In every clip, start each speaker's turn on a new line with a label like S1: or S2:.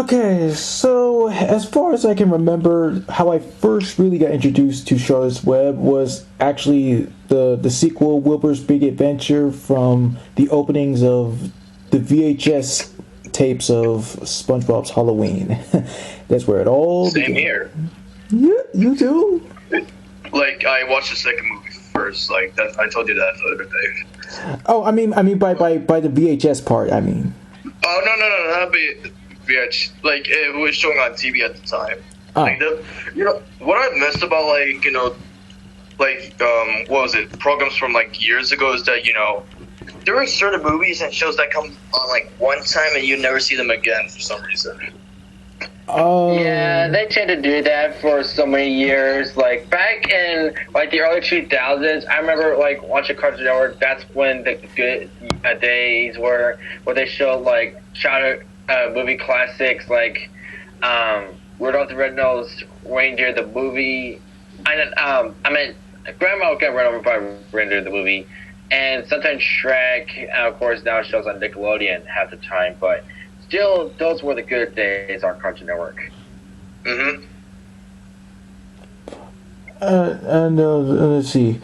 S1: Okay, so as far as I can remember, how I first really got introduced to Charlotte's Web was actually the sequel, Wilbur's Big Adventure, from the openings of the VHS tapes of SpongeBob's Halloween. That's where it all
S2: Same
S1: began.
S2: here.
S1: Yeah, you do?
S2: Like, I watched the second movie first. Like, that, I told you that the other day.
S1: Oh, I mean by the VHS part, I mean.
S2: Oh, no, that'd be VH. Like, it was showing on TV at the time.
S1: Oh.
S2: Like, what I missed about, like, what was it, programs from, like, years ago is that, there are certain movies and shows that come on, like, one time and you never see them again for some reason.
S3: Yeah, they tend to do that for so many years. Like, back in, like, the early 2000s, I remember, like, watching Cartoon Network. That's when the good days were, where they showed, like, childhood movie classics, like, Rudolph the Red-Nosed Reindeer, the movie. Grandma got run over by Reindeer, the movie. And sometimes Shrek, of course, now shows on Nickelodeon half the time, but still, those were the good days on Cartoon Network.
S2: Mm-hmm.
S1: Let's see,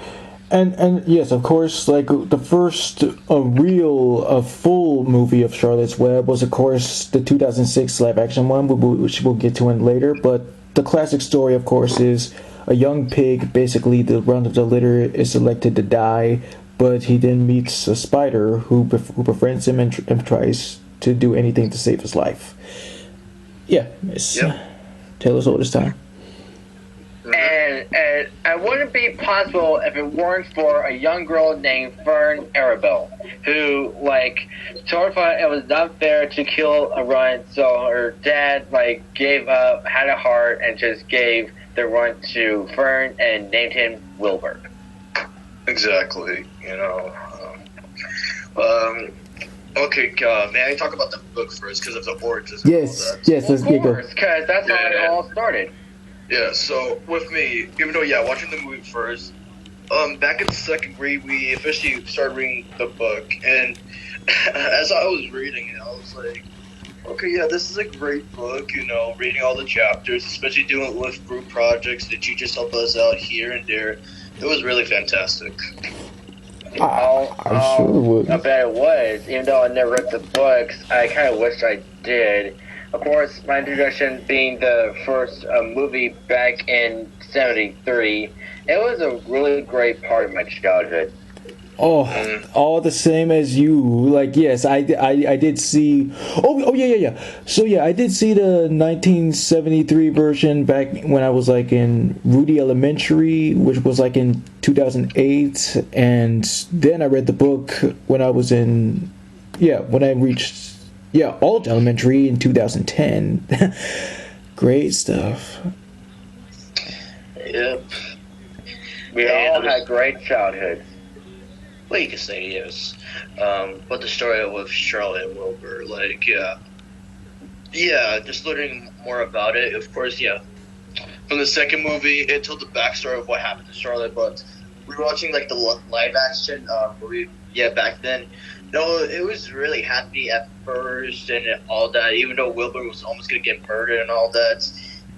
S1: and yes, of course, like the first real full movie of Charlotte's Web was, of course, the 2006 live action one, which we'll get to in later. But the classic story, of course, is a young pig, basically the run of the litter, is selected to die, but he then meets a spider who befriends him and tries to do anything to save his life. Yeah, it's Taylor's oldest time.
S3: And it wouldn't be possible if it weren't for a young girl named Fern Arabelle, who, like, sort of thought it was not fair to kill a runt, so her dad, like, gave up, had a heart, and just gave the runt to Fern and named him Wilbur.
S2: Exactly, Okay, may I talk about the book first because of the origins?
S1: Yes, let's get go.
S3: Because that's how it all started.
S2: Yeah, so with me, even though, watching the movie first, back in second grade, we officially started reading the book, and as I was reading it, I was like, okay, yeah, this is a great book, reading all the chapters, especially doing it with group projects. The teachers help us out here and there. It was really fantastic.
S1: I'm sure it would.
S3: I bet it was. Even though I never read the books, I kind of wish I did. Of course, my introduction being the first movie back in '73, it was a really great part of my childhood.
S1: Oh, all the same as you. Like, yes, I did see. Oh yeah. So yeah, I did see the 1973 version back when I was like in Rudy Elementary, which was like in 2008, and then I read the book when I was in when I reached Alt Elementary in 2010. Great stuff.
S2: Yep.
S3: We all had great childhoods.
S2: Well, you can say yes. But the story with Charlotte and Wilbur, like, just learning more about it. Of course, from the second movie, it told the backstory of what happened to Charlotte, but we were watching, like, the live action movie, back then. No, it was really happy at first and all that, even though Wilbur was almost going to get murdered and all that,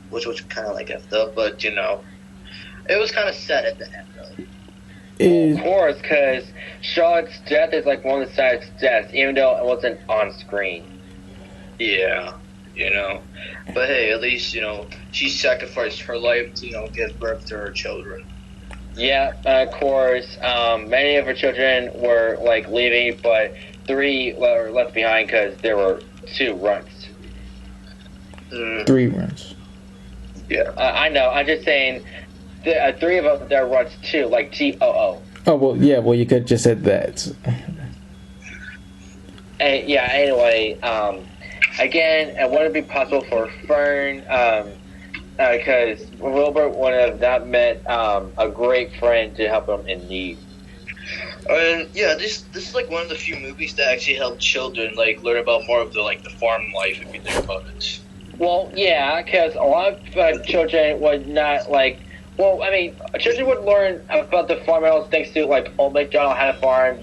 S2: which was kind of, like, effed up, but, it was kind of sad at the end, really.
S3: Of course, because Charlotte's death is like one of the saddest deaths, even though it wasn't on screen.
S2: Yeah, But hey, at least, she sacrificed her life to, give birth to her children.
S3: Yeah, of course, many of her children were, like, leaving, but 3 were left behind because there were 2 runts.
S1: 3 runs.
S2: Yeah.
S3: I know, I'm just saying... 3 of them there runs 2, like TOO.
S1: Oh well, yeah. Well, you could just said that.
S3: Anyway, again, it wouldn't be possible for Fern, because Wilbur would have not met a great friend to help him in need.
S2: And this is like one of the few movies that actually help children like learn about more of the farm life if you think about it.
S3: Well, yeah, because a lot of children would not children would learn about the farm animals thanks to, like, Old MacDonald had a farm,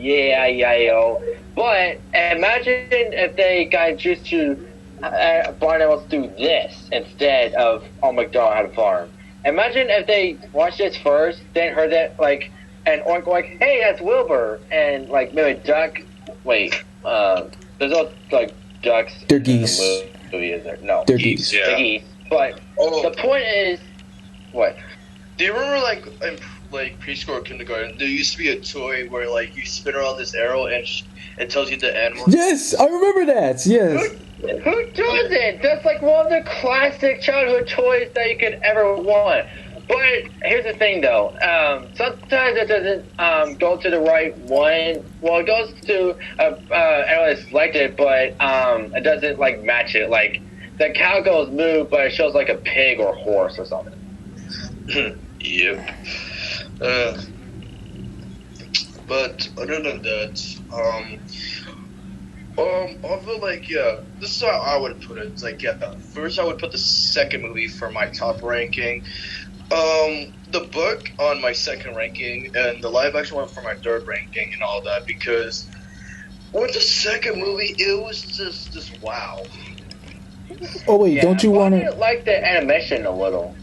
S3: But imagine if they got introduced to barn animals do this instead of "Oh McDonald had a farm." Imagine if they watched this first, then heard that like an oink oink, hey, that's Wilbur, and like maybe a duck. Wait, there's no like ducks.
S1: They're geese.
S3: In the movie, is there? No,
S1: They're geese.
S2: Yeah.
S3: the geese. But the point is, what?
S2: Do you remember like in like preschool or kindergarten? There used to be a toy where like you spin around this arrow and it tells you the animal.
S1: Yes, I remember that. Yes.
S3: Who doesn't? That's like one of the classic childhood toys that you could ever want. But here's the thing, though. Sometimes it doesn't go to the right one. Well, it goes to anyone that's selected, but it doesn't like match it. Like the cow goes moo, but it shows like a pig or horse or something.
S2: Yep. But other than that, I feel like, yeah, this is how I would put it. It's like, yeah, first I would put the second movie for my top ranking. The book on my second ranking, and the live action one for my third ranking, and all that, because with the second movie, it was just wow.
S1: Oh wait,
S3: Yeah,
S1: don't you
S3: I
S1: want
S3: did
S1: to?
S3: like the animation a little.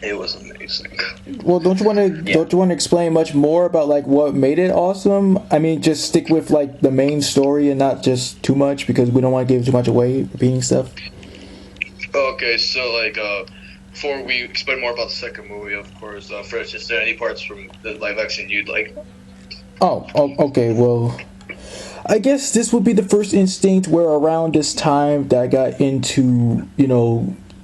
S2: It was amazing.
S1: Well, don't you want to?
S3: Yeah.
S1: Don't you want to explain much more about like what made it awesome? I mean, just stick with like the main story and not just too much because we don't want to give too much away, repeating stuff.
S2: Okay, so like, before we explain more about the second movie, of course, first, is there any parts from the live action you'd like?
S1: Oh, okay. Well, I guess this would be the first instinct where around this time that I got into,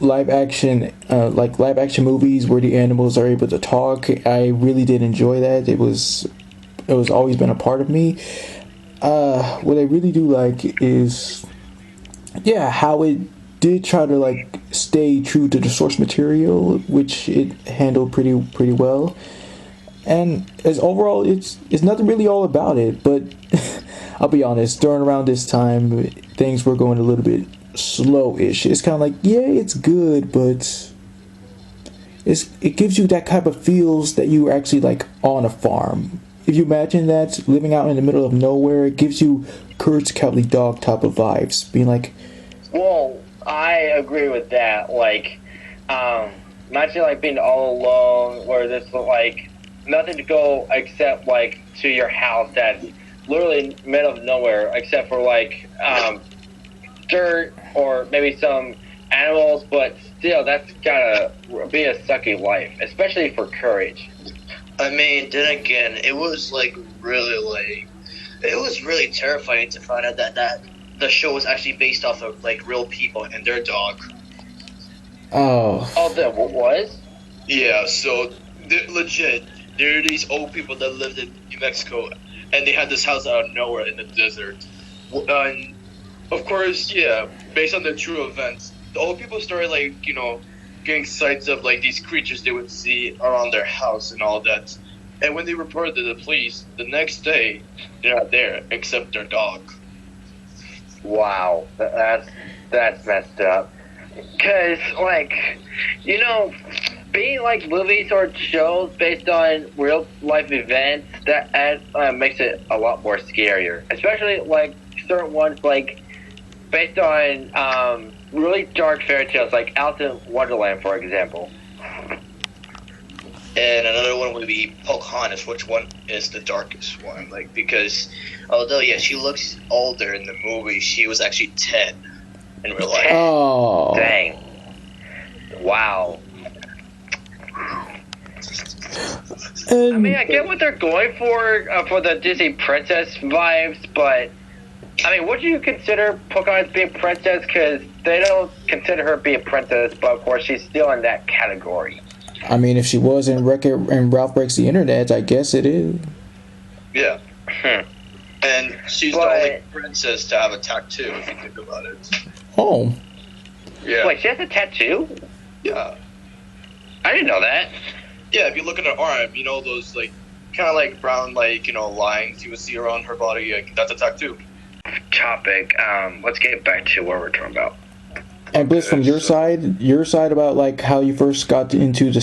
S1: live action movies where the animals are able to talk. I really did enjoy that. It was always been a part of me. What I really do like is, yeah, how it did try to like stay true to the source material, which it handled pretty well. And as overall, it's nothing really all about it. But I'll be honest, during around this time, things were going a little bit slow-ish. It's kind of like, yeah, it's good, but it gives you that type of feels that you were actually like on a farm. If you imagine that living out in the middle of nowhere, it gives you Kurt's Cowardly Dog type of vibes, being like,
S3: Well, I agree with that. Like, imagine like being all alone, where there's like nothing to go except like to your house that's literally middle of nowhere, except for like dirt or maybe some animals. But still, that's gotta be a sucky life, especially for Courage.
S2: I mean, then again, it was like really it was really terrifying to find out that the show was actually based off of like real people and their dog.
S1: oh,
S3: Oh, that was?
S2: Yeah, so legit, there are these old people that lived in New Mexico, and they had this house out of nowhere in the desert. And of course, yeah, based on the true events, the old people started like getting sights of like these creatures they would see around their house and all that. And when they reported to the police, the next day they're not there except their dog.
S3: Wow, that's messed up. Cause like, being like movies or shows based on real life events, that makes it a lot more scarier. Especially like certain ones like based on really dark fairy tales, like Alice in Wonderland, for example.
S2: And another one would be Pocahontas, which one is the darkest one? Like, because although, yeah, she looks older in the movie, she was actually 10 in real life.
S1: oh.
S3: Dang. Wow. I mean, I get what they're going for the Disney princess vibes, but I mean, would you consider Pocahontas being a princess? Because they don't consider her being a princess, but of course she's still in that category.
S1: I mean, if she was in Ralph Breaks the Internet, I guess it is.
S2: Yeah. And she's the only princess to have a tattoo, if you think about it.
S1: Oh.
S2: Yeah.
S3: Wait, she has a tattoo?
S2: Yeah.
S3: I didn't know that.
S2: Yeah, if you look at her arm, those, like, kind of like brown, like, lines you would see around her body, like, that's a tattoo.
S3: Topic. Let's get back to what we're talking about.
S1: And Bliss, from your side about like how you first got into the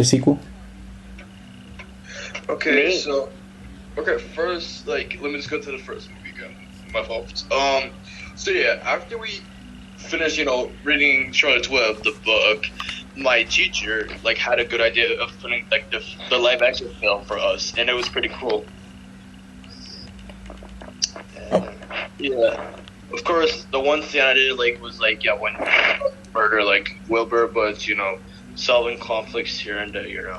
S1: sequel.
S2: Okay, first, like, let me just go to the first movie again. My fault. So yeah, after we finished, reading Charlotte's Web, the book, my teacher like had a good idea of putting like the live action film for us, and it was pretty cool. And, yeah, of course, the one thing I didn't like was like when murder like Wilbur, but solving conflicts here and there.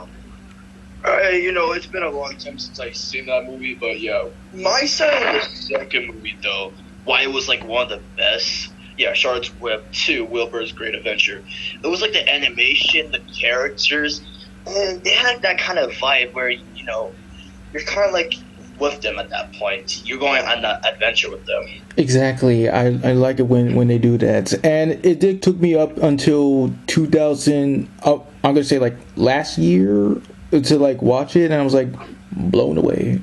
S2: It's been a long time since I've seen that movie, but yeah, my side of the second movie though, why it was like one of the best. Yeah, Charlotte's Web 2, Wilbur's Great Adventure. It was like the animation, the characters, and they had that kind of vibe where, you're kind of like with them at that point. You're going on that adventure with them.
S1: Exactly. I like it when they do that. And it took me up until 2000, I'm going to say like last year to like watch it, and I was like blown away.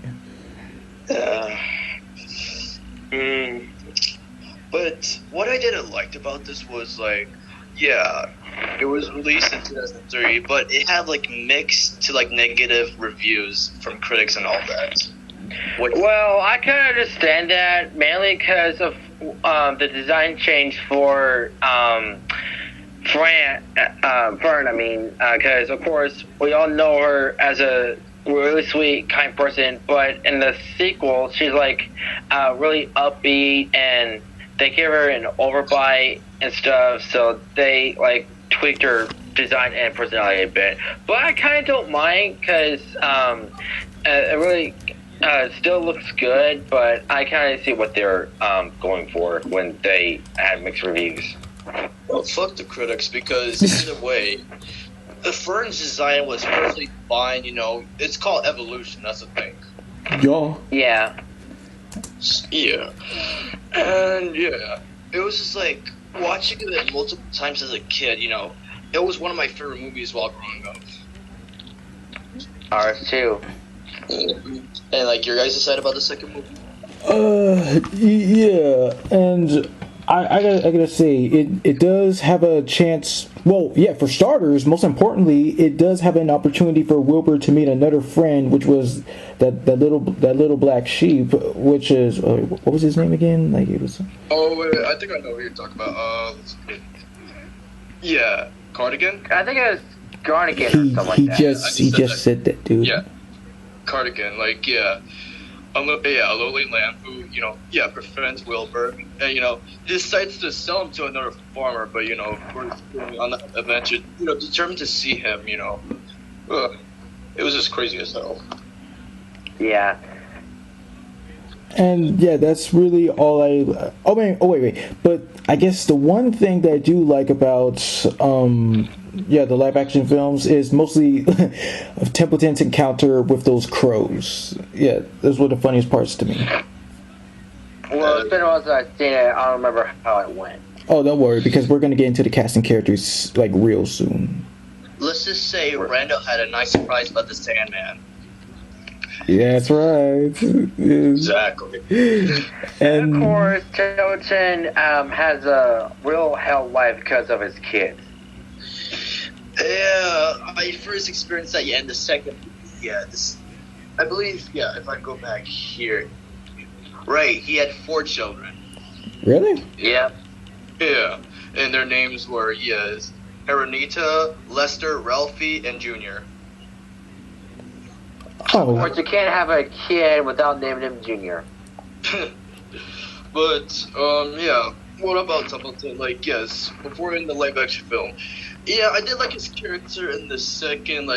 S2: But what I didn't like about this was like, yeah, it was released in 2003, but it had like mixed to like negative reviews from critics and all that.
S3: Well, I can understand that mainly because of the design change for Fern. Because of course we all know her as a really sweet, kind person, but in the sequel, she's like really upbeat, and they give her an overbite and stuff, so they like tweaked her design and personality a bit. But I kind of don't mind because it really still looks good, but I kind of see what they're going for when they had mixed reviews.
S2: Well, fuck the critics, because either way, the Fern's design was perfectly fine. It's called evolution. That's the thing.
S3: Yeah.
S2: Yeah. And yeah, it was just like watching it multiple times as a kid. It was one of my favorite movies while growing up.
S3: Ours too.
S2: And like your guys' side about the second movie?
S1: Yeah, and I gotta say it does have a chance. Well, yeah, for starters, most importantly, it does have an opportunity for Wilbur to meet another friend, which was that little black sheep, which is what was his name again? Like it was.
S2: Oh, wait, I think I know what you're talking about. Yeah, Cardigan.
S3: I think it was Garnigan or something like that.
S1: He just said that, dude.
S2: Yeah, Cardigan. Like a lowly lamb who befriends Wilbur, and decides to sell him to another farmer, but of course on that adventure, determined to see him. It was just crazy as hell.
S3: Yeah.
S1: And yeah, that's really all I. Wait. But I guess the one thing that I do like about the live action films is mostly Templeton's encounter with those crows. Yeah, those were the funniest parts to me.
S3: Well, it's been a while since I've seen it. I don't remember how it went.
S1: Oh, don't worry, because we're gonna get into the casting characters like real soon.
S2: Let's just say Randall had a nice surprise about the Sandman.
S1: Yeah, that's right.
S2: Exactly.
S3: And of course, Templeton has a real hell life because of his kids.
S2: Yeah, I first experienced that in the second. Yeah, I believe. Yeah, if I go back here, right, he had 4 children.
S1: Really?
S3: Yeah.
S2: Yeah, and their names were Aranita, Lester, Ralphie, and Junior.
S1: Oh.
S3: Of course, you can't have a kid without naming him Junior.
S2: But what about Templeton? Like, yes, before in the live action film, yeah, I did like his character in the second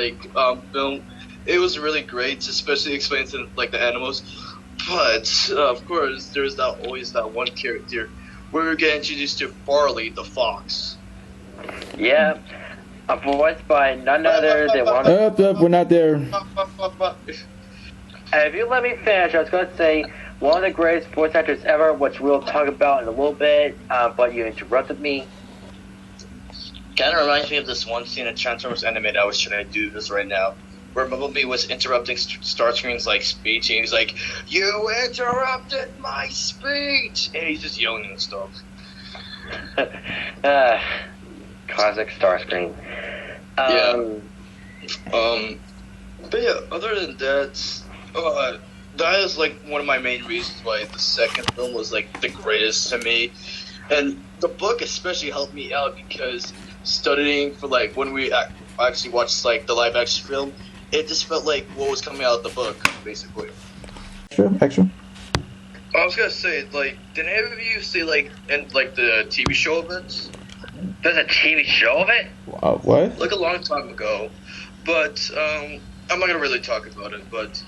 S2: film. It was really great, especially explaining to like the animals. But of course, there's always that one character where we get introduced to Farley the fox.
S3: Yeah, voiced by none other than one.
S1: We're not there.
S3: If you let me finish, I was going to say one of the greatest voice actors ever, which we'll talk about in a little bit. But you interrupted me.
S2: Kind of reminds me of this one scene in Transformers Animated. I was trying to do this right now, where Bumblebee was interrupting Starscream's like speech, and he's like, "You interrupted my speech," and he's just yelling and stuff.
S3: Classic Starscream.
S2: But yeah, other than that, that is like one of my main reasons why the second film was like the greatest to me, and the book especially helped me out because studying for like when we actually watched like the live action film, it just felt like what was coming out of the book basically.
S1: Extra.
S2: I was gonna say, like, did any of you see like in like the TV show of it?
S3: There's a TV show of it?
S1: What?
S2: Like a long time ago, but I'm not gonna really talk about it. But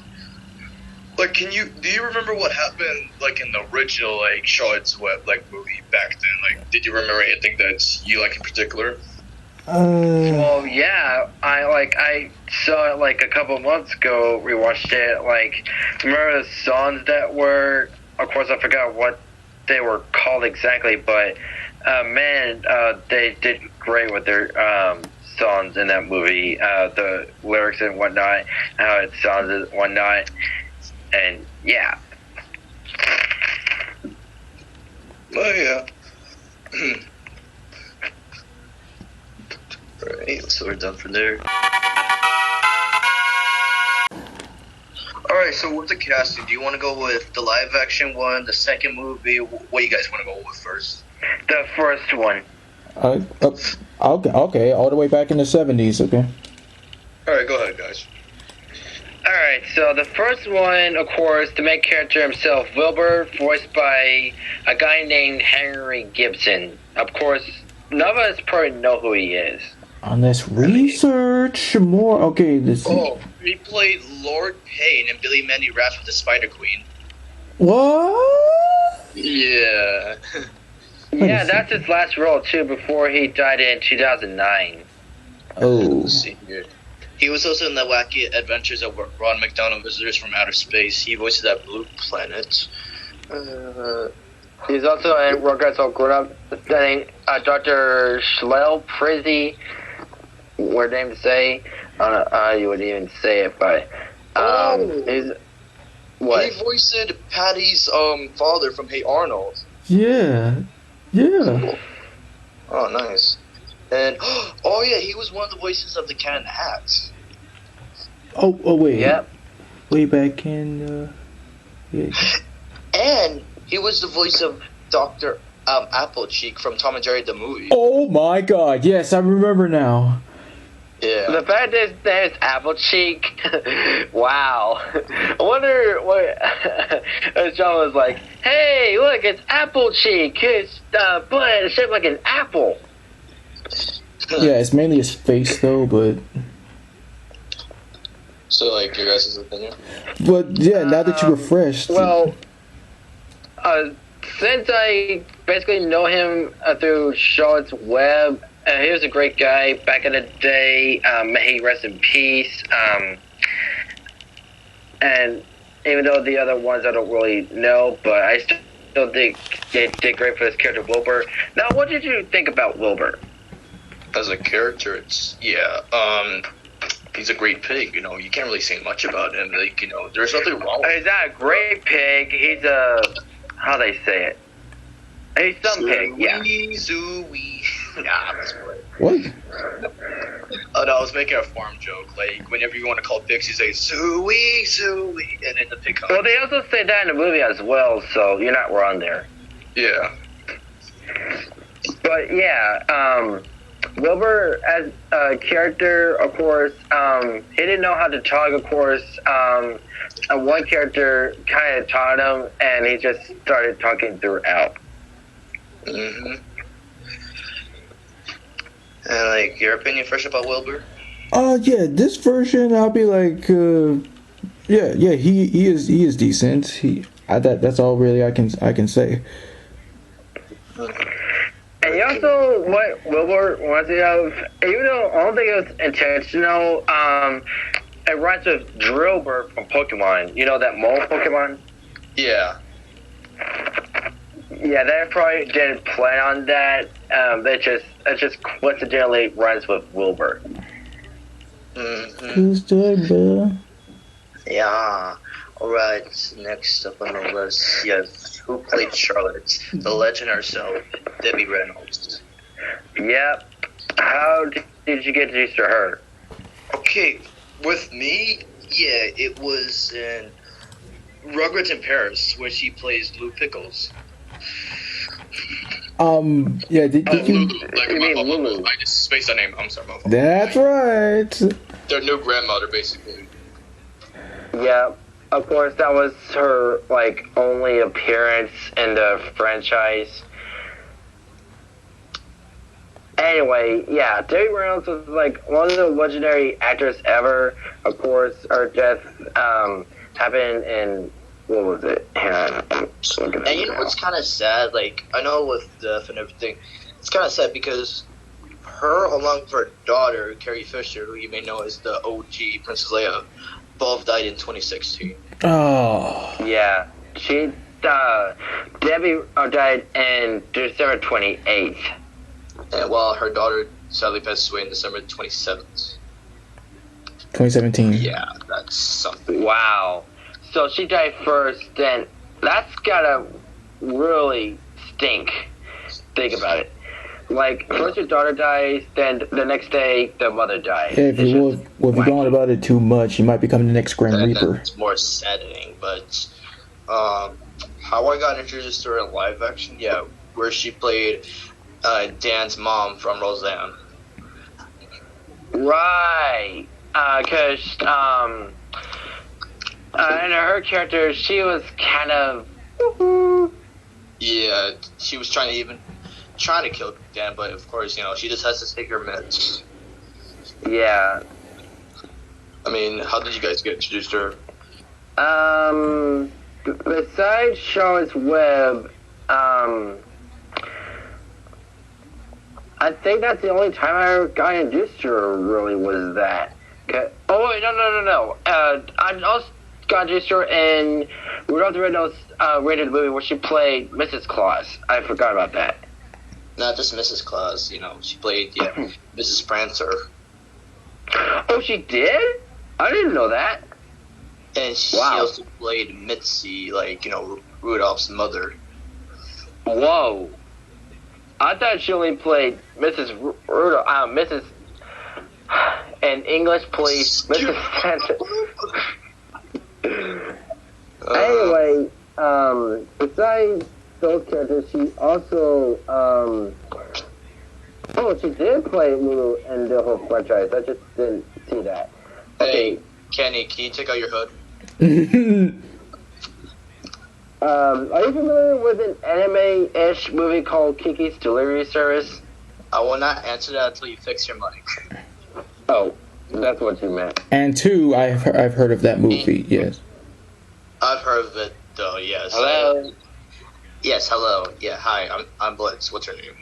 S2: like, do you remember what happened like in the original like Charlotte's Web like movie back then? Like, did you remember anything that you like in particular?
S3: Well, yeah, I saw it like a couple months ago. Rewatched it. Like, remember the songs that were? Of course, I forgot what they were called exactly, but man, they did great with their songs in that movie. The lyrics and whatnot, how it sounds and whatnot, and yeah.
S2: Oh yeah. Alright, so we're done from there. Alright, so with the casting, do you want to go with the live action one, the second movie? What do you guys want to go with first?
S3: The first one.
S1: Okay, all the way back in the 70s, okay.
S2: Alright, go ahead, guys.
S3: Alright, so the first one, of course, the main character himself, Wilbur, voiced by a guy named Henry Gibson. Of course, none of us probably know who he is.
S1: On this research more. Okay, this.
S2: Oh, he played Lord Payne and Billy Mandy Raps with the Spider Queen.
S1: What?
S2: Yeah.
S3: Yeah, that's his last role, too, before he died in 2009.
S1: Oh.
S2: Let's see here. He was also in the Wacky Adventures of Ron McDonald Visitors from Outer Space. He voices that Blue Planet.
S3: He's also in Rugrats All Grown Up, studying Dr. Schlell Prizzy. Weird name to say. I don't know how you would even say it, but he's what?
S2: He voiced Patty's father from Hey Arnold.
S1: Yeah.
S2: Cool. Oh, nice. And oh yeah, he was one of the voices of the Cat in the Hat.
S1: Oh wait.
S3: Yep.
S1: Way back in. Yeah.
S2: And he was the voice of Dr. Applecheek from Tom and Jerry the movie.
S1: Oh my God! Yes, I remember now.
S2: Yeah.
S3: The fact that there's Applecheek, wow. I wonder what John was like, hey, look, it's Applecheek. His blood is shaped like an apple.
S1: Yeah, it's mainly his face though, but.
S2: So, like, your guys' opinion?
S1: But yeah, now that you refreshed.
S3: Well, since I basically know him through Charlotte's Web, he was a great guy back in the day. May he rest in peace. And even though the other ones I don't really know, but I still think they did great for this character, Wilbur. Now, what did you think about Wilbur?
S2: As a character, it's, he's a great pig, you can't really say much about him, like, there's nothing wrong with him.
S3: He's not a great pig, he's a, how they say it? He's some pig, yeah.
S2: Zooey. Nah, that's right.
S1: What?
S2: Oh no, I was making a farm joke, like, whenever you want to call pigs, you say, Zooey, Zooey, and then the pig comes.
S3: Well, they also say that in the movie as well, so you're not wrong there.
S2: Yeah.
S3: But yeah, Wilbur as a character, of course, he didn't know how to talk, of course. One character kind of taught him, and he just started talking throughout.
S2: Mm-hmm. And, like, your opinion first about Wilbur?
S1: Yeah, this version, I'll be like, yeah, he is decent. That's all really I can say.
S3: And you also, what Wilbur reminds me of, even though I don't think it was intentional, it rhymes with Drillbur from Pokemon. You know that mole Pokemon?
S2: Yeah.
S3: Yeah, they probably didn't plan on that. It just coincidentally rhymes with Wilbur.
S2: Mm-hmm. Yeah. Alright, next up on the list, yes, who played Charlotte? The legend herself, Debbie Reynolds.
S3: Yep. How did you get used to her?
S2: Okay, with me, yeah, it was in Rugrats in Paris, where she plays Lou Pickles.
S1: Yeah, did you?
S2: Lulu, like
S3: You mean Lulu?
S2: I just spaced that name. I'm sorry, my fault.
S1: That's right.
S2: Their new grandmother, basically.
S3: Yeah, of course, that was her, like, only appearance in the franchise. Anyway, yeah, Debbie Reynolds was, like, one of the legendary actors ever. Of course, her death happened in, what was it? I'm just looking at
S2: And you
S3: it
S2: know
S3: now.
S2: what's kind of sad? Like, I know with death and everything, it's kind of sad because her, along with her daughter, Carrie Fisher, who you may know as the OG Princess Leia, both died in 2016.
S1: Oh.
S3: Yeah, she, Debbie died in December 28th.
S2: And while her daughter sadly passed away in December 27th.
S1: 2017.
S2: Yeah, that's something.
S3: Wow. So she died first, then that's gotta really stink. Think about it. Like, first your daughter dies, then the next day the mother dies.
S1: Yeah, if you go on about it too much, you might become the next Grim Reaper.
S2: That's more saddening, but how I got introduced to her in live action, yeah, where she played Dan's mom from Roseanne.
S3: Right. Cause, in her character, she was kind of...
S2: Yeah, she was trying to kill Dan, but of course, you know, she just has to take her meds.
S3: Yeah.
S2: I mean, how did you guys get introduced to her?
S3: Besides Charlotte's Web, I think that's the only time I ever got introduced to her, really, was that. Oh, wait, no. I also got introduced to her in Rudolph the Red-Nosed rated movie where she played Mrs. Claus. I forgot about that.
S2: Not just Mrs. Claus, you know, she played, Mrs. Prancer.
S3: Oh, she did? I didn't know that.
S2: And she
S3: Wow.
S2: also played Mitzi, like, you know, Rudolph's mother.
S3: Whoa. I thought she only played Mrs. Rudolph, Mrs. in English, please, Mrs. Prancer. Anyway, besides those characters, she also, she did play Lulu in the whole franchise. I just didn't see that.
S2: Hey, Kenny, can you take out your hood?
S3: Are you familiar with an anime-ish movie called Kiki's Delivery Service?
S2: I will not answer that until you fix your mic.
S3: Oh, that's what you meant.
S1: And two, I've heard of that movie. Yes.
S2: I've heard of it, though, yes.
S3: Hello?
S2: Yes, hello. Yeah, hi, I'm Blitz. What's her name?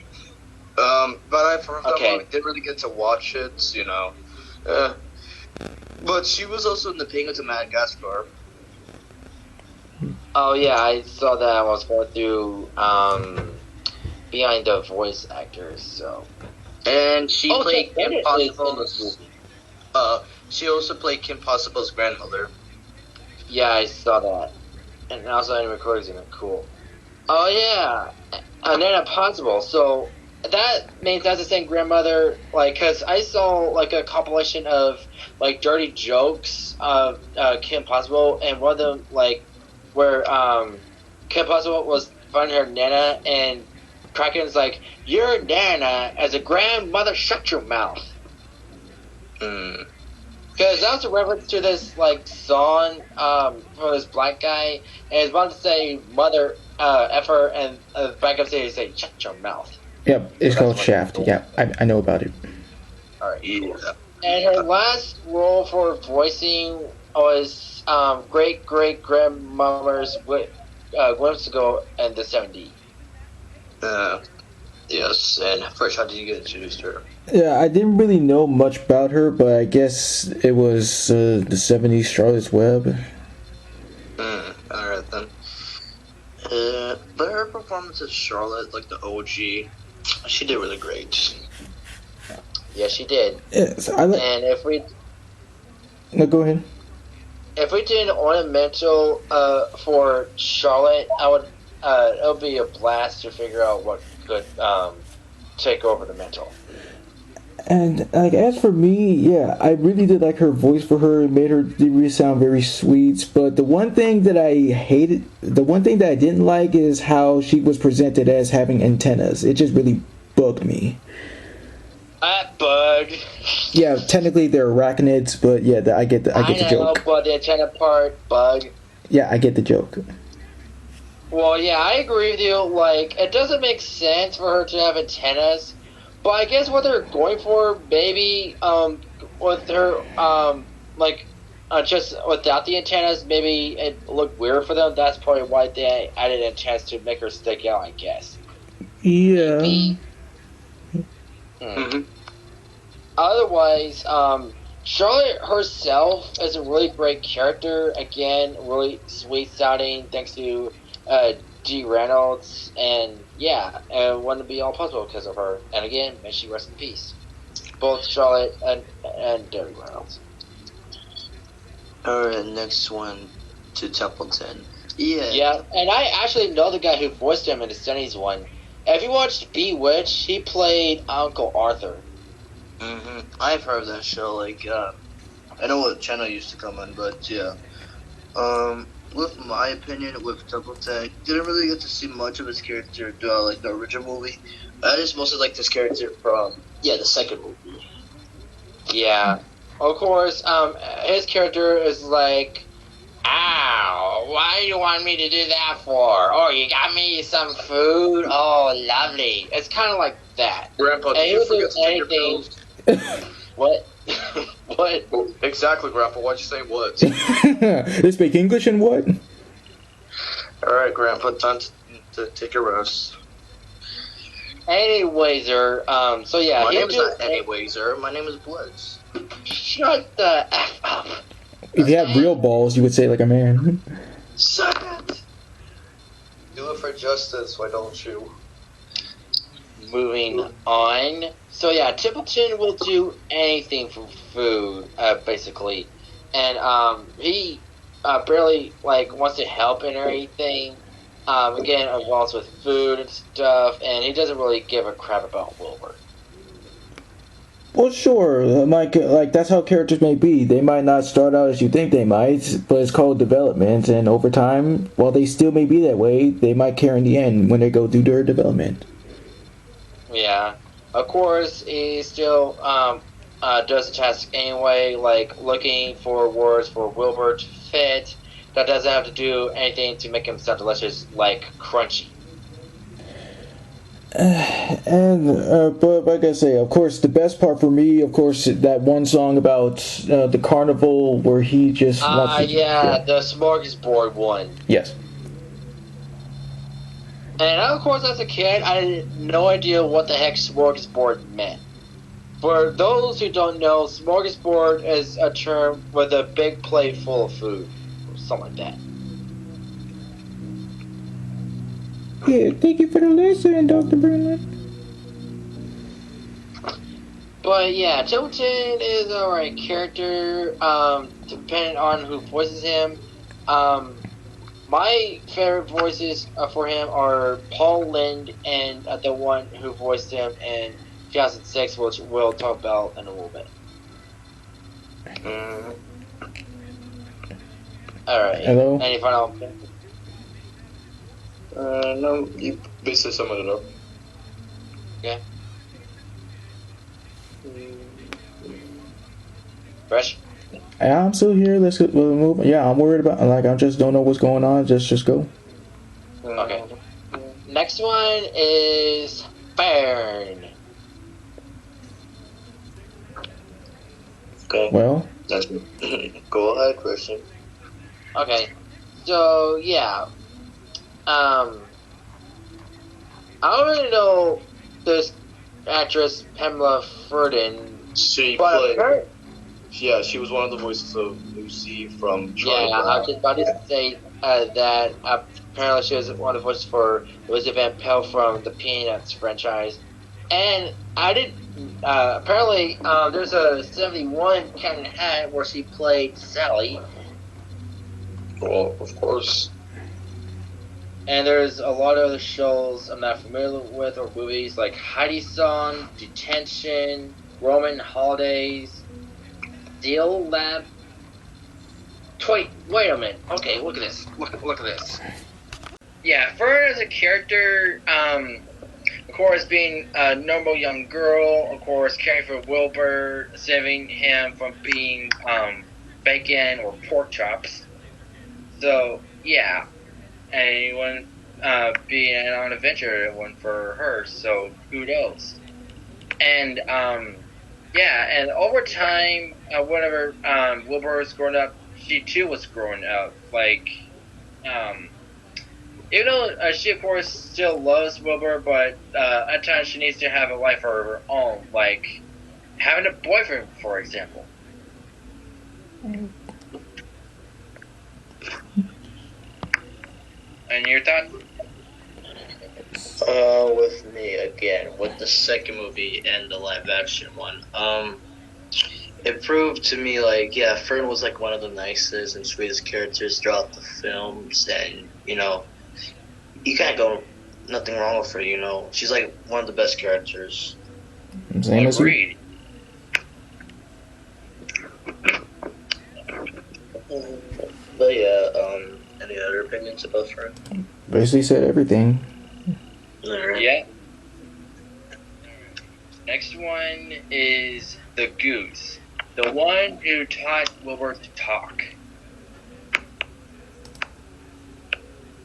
S2: But I've heard of
S3: Okay.
S2: that one. Didn't really get to watch it, you know. But she was also in The Penguins of Madagascar.
S3: Oh yeah, I saw that. I was going through behind the voice actors. So
S2: And she played
S3: Ted
S2: Kim
S3: Bennett is in
S2: Possible's...
S3: this movie.
S2: She also played Kim Possible's grandmother.
S3: Yeah, I saw that, and also in recordings in it. Cool. Oh yeah, and then Impossible. So that means that's the same grandmother. Like, cause I saw like a compilation of like dirty jokes of Kim Possible, and one of them like where Kim Possible was finding her nana, and Kraken's like, "Your nana as a grandmother, shut your mouth."
S2: Hmm.
S3: Because that was a reference to this like song for this black guy, and he's about to say "mother effer," and the backup singer say "shut your mouth."
S1: Yep, it's called Shaft. Yeah, I know about it.
S3: All right.
S2: Yeah.
S3: And her last role for voicing was great grandmother's glimpse ago in the '70s.
S2: Yes, and first, how did you get introduced to her?
S1: Yeah, I didn't really know much about her, but I guess it was the 70s Charlotte's Web.
S2: Alright then. But her performance as Charlotte, like the OG, she did really great. Yeah, she did.
S1: Yes,
S3: And if we
S1: No, go ahead.
S3: did an ornamental for Charlotte, I would it would be a blast to figure out what could take over the mantle.
S1: And like as for me, yeah, I really did like her voice for her. It made her really sound very sweet. But the one thing that I hated, the one thing that I didn't like is how she was presented as having antennas. It just really bugged me.
S3: Bug.
S1: Yeah, technically they're arachnids, but yeah, I get the
S3: I know,
S1: joke.
S3: but the antenna part, bug.
S1: Yeah, I get the joke.
S3: Well, yeah, I agree with you. Like, it doesn't make sense for her to have antennas, but I guess what they're going for, maybe, with her, just without the antennas, maybe it looked weird for them. That's probably why they added antennas to make her stick out, I guess.
S1: Yeah.
S3: Maybe. Otherwise, Charlotte herself is a really great character. Again, really sweet sounding, thanks to G. Reynolds, and yeah, it wouldn't be all possible because of her. And again, may she rest in peace. Both Charlotte and Debbie Reynolds.
S2: Alright, next one to Templeton. Yeah.
S3: Yeah, and I actually know the guy who voiced him in the Sunny's one. If you watched Bewitched, he played Uncle Arthur.
S2: I've heard of that show. Like, I know what channel it used to come on, but yeah. With my opinion, with Templeton, didn't really get to see much of his character throughout like the original movie. I just mostly like this character from the second movie.
S3: Yeah. Of course, his character is like, ow, why do you want me to do that for? Oh, you got me some food? Oh, lovely. It's kind of like that.
S4: Grandpa, did you forget to take your pills?
S3: What? What?
S4: Exactly, Grandpa. Why'd you say what?
S1: They speak English and what?
S4: Alright, Grandpa, time to take a rest.
S3: Anywayser, so yeah.
S2: My name is not Anywayser. My name is Blitz.
S3: Shut the F up.
S1: If you had real balls, you would say like a man.
S2: Suck it!
S4: Do it for justice, why don't you?
S3: Moving on. So yeah, Templeton will do anything for food, basically. And he barely wants to help and everything. Again, involved with food and stuff, and he doesn't really give a crap about Wilbur.
S1: Well, sure. Like that's how characters may be. They might not start out as you think they might, but it's called development. And over time, while they still may be that way, they might care in the end when they go through their development.
S3: Yeah. Of course, he still does the task anyway, like looking for words for Wilbur to fit. That doesn't have to do anything to make him sound delicious, like crunchy.
S1: But like I say, of course, the best part for me, of course, that one song about the carnival where he just wants to,
S3: the smorgasbord one.
S1: Yes.
S3: And of course, as a kid, I had no idea what the heck smorgasbord meant. For those who don't know, smorgasbord is a term with a big plate full of food, or something like that.
S1: Yeah, thank you for the lesson, Dr. Brennan.
S3: But yeah, Templeton is a alright character, depending on who voices him. My favorite voices for him are Paul Lynde and the one who voiced him in 2006, which we'll talk about in a little bit. Alright.
S1: Hello?
S3: Any final?
S4: No, you basically summed it up.
S3: Okay. Fresh?
S1: Yeah, I'm still here. Let's move. Yeah, I'm worried about. I just don't know what's going on. Just go.
S3: Okay. Next one is Fern.
S2: Okay.
S1: Well,
S2: That's go ahead, Christian.
S3: Okay. So yeah. I don't really know this actress Pamela Ferdin.
S4: She
S3: But
S4: played.
S3: apparently,
S4: Yeah, she was one of the voices of Lucy from Charlie
S3: yeah, I
S4: Brown.
S3: was just about to say that apparently she was one of the voices for Elizabeth Van Pelt from the Peanuts franchise. And I did, apparently there's a 71 Cat in the Hat where she played Sally.
S4: Well, of course.
S3: And there's a lot of other shows I'm not familiar with or movies like Heidi Song, Detention, Roman holidays, Deal Lab. Wait a minute. Okay, look at this. Look at this. Yeah, Fern as a character, of course, being a normal young girl, of course, caring for Wilbur, saving him from being bacon or pork chops. So, yeah. Anyone being on an adventure, one for her, so kudos. And, yeah, and over time, whenever Wilbur was growing up, she too was growing up. Like, even though she, of course, still loves Wilbur, but at times she needs to have a life of her own, like having a boyfriend, for example. And your thoughts?
S2: With me again, with the second movie and the live action one, it proved to me like, yeah, Fern was like one of the nicest and sweetest characters throughout the films, and you can't go nothing wrong with her. She's like one of the best characters.
S1: Same as you.
S3: Agreed.
S2: But yeah, any other opinions about Fern?
S1: Basically said everything.
S2: Alright.
S3: Yeah. Next one is the Goose, the one who taught Wilbur to talk.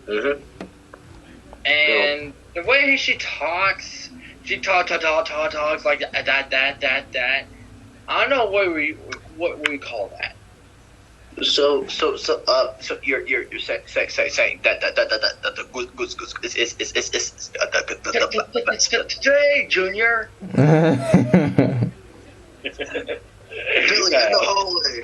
S2: Mhm.
S3: And the way she talks like that. I don't know what we call that.
S2: So you're saying that the goose is
S3: Today, Junior.
S2: Billy in the hallway.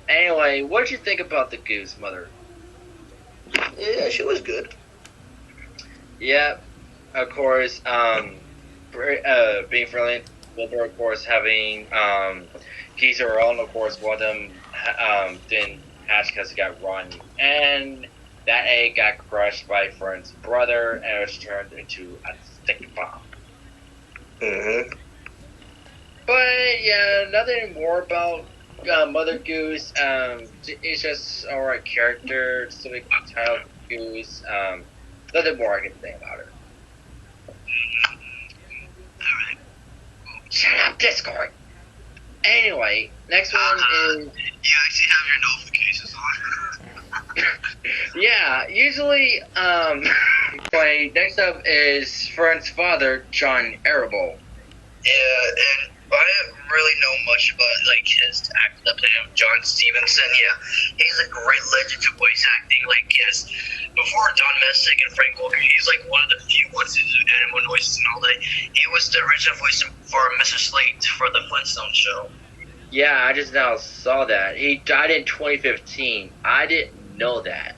S3: Anyway, what did you think about the Goose, Mother?
S2: Yeah, she was good.
S3: Yeah, of course. Being friendly, Wilbur, of course, having geese of her own. Of course, one of them didn't hatch because he got rotten, and that egg got crushed by Fern's brother, and it was turned into a stick bomb.
S2: Mhm.
S3: But yeah, nothing more about Mother Goose. It's just alright character, civic title Goose. Nothing more I can say about her.
S2: Alright.
S3: Shut up, Discord. Anyway, next one is.
S2: You actually have your notifications on.
S3: Yeah, usually. Anyway, next up is Fern's father, John Arable.
S2: Yeah, and I didn't really know much about like his acting up to him, John Stevenson. Yeah, he's a great legend to voice acting. Like, yes, before Don Messick and Frank Walker, he's like one of the few ones who do animal noises and all that. He was the original voice for Mr. Slate for the Flintstone show.
S3: Yeah, I just now saw that. He died in 2015. I didn't know that.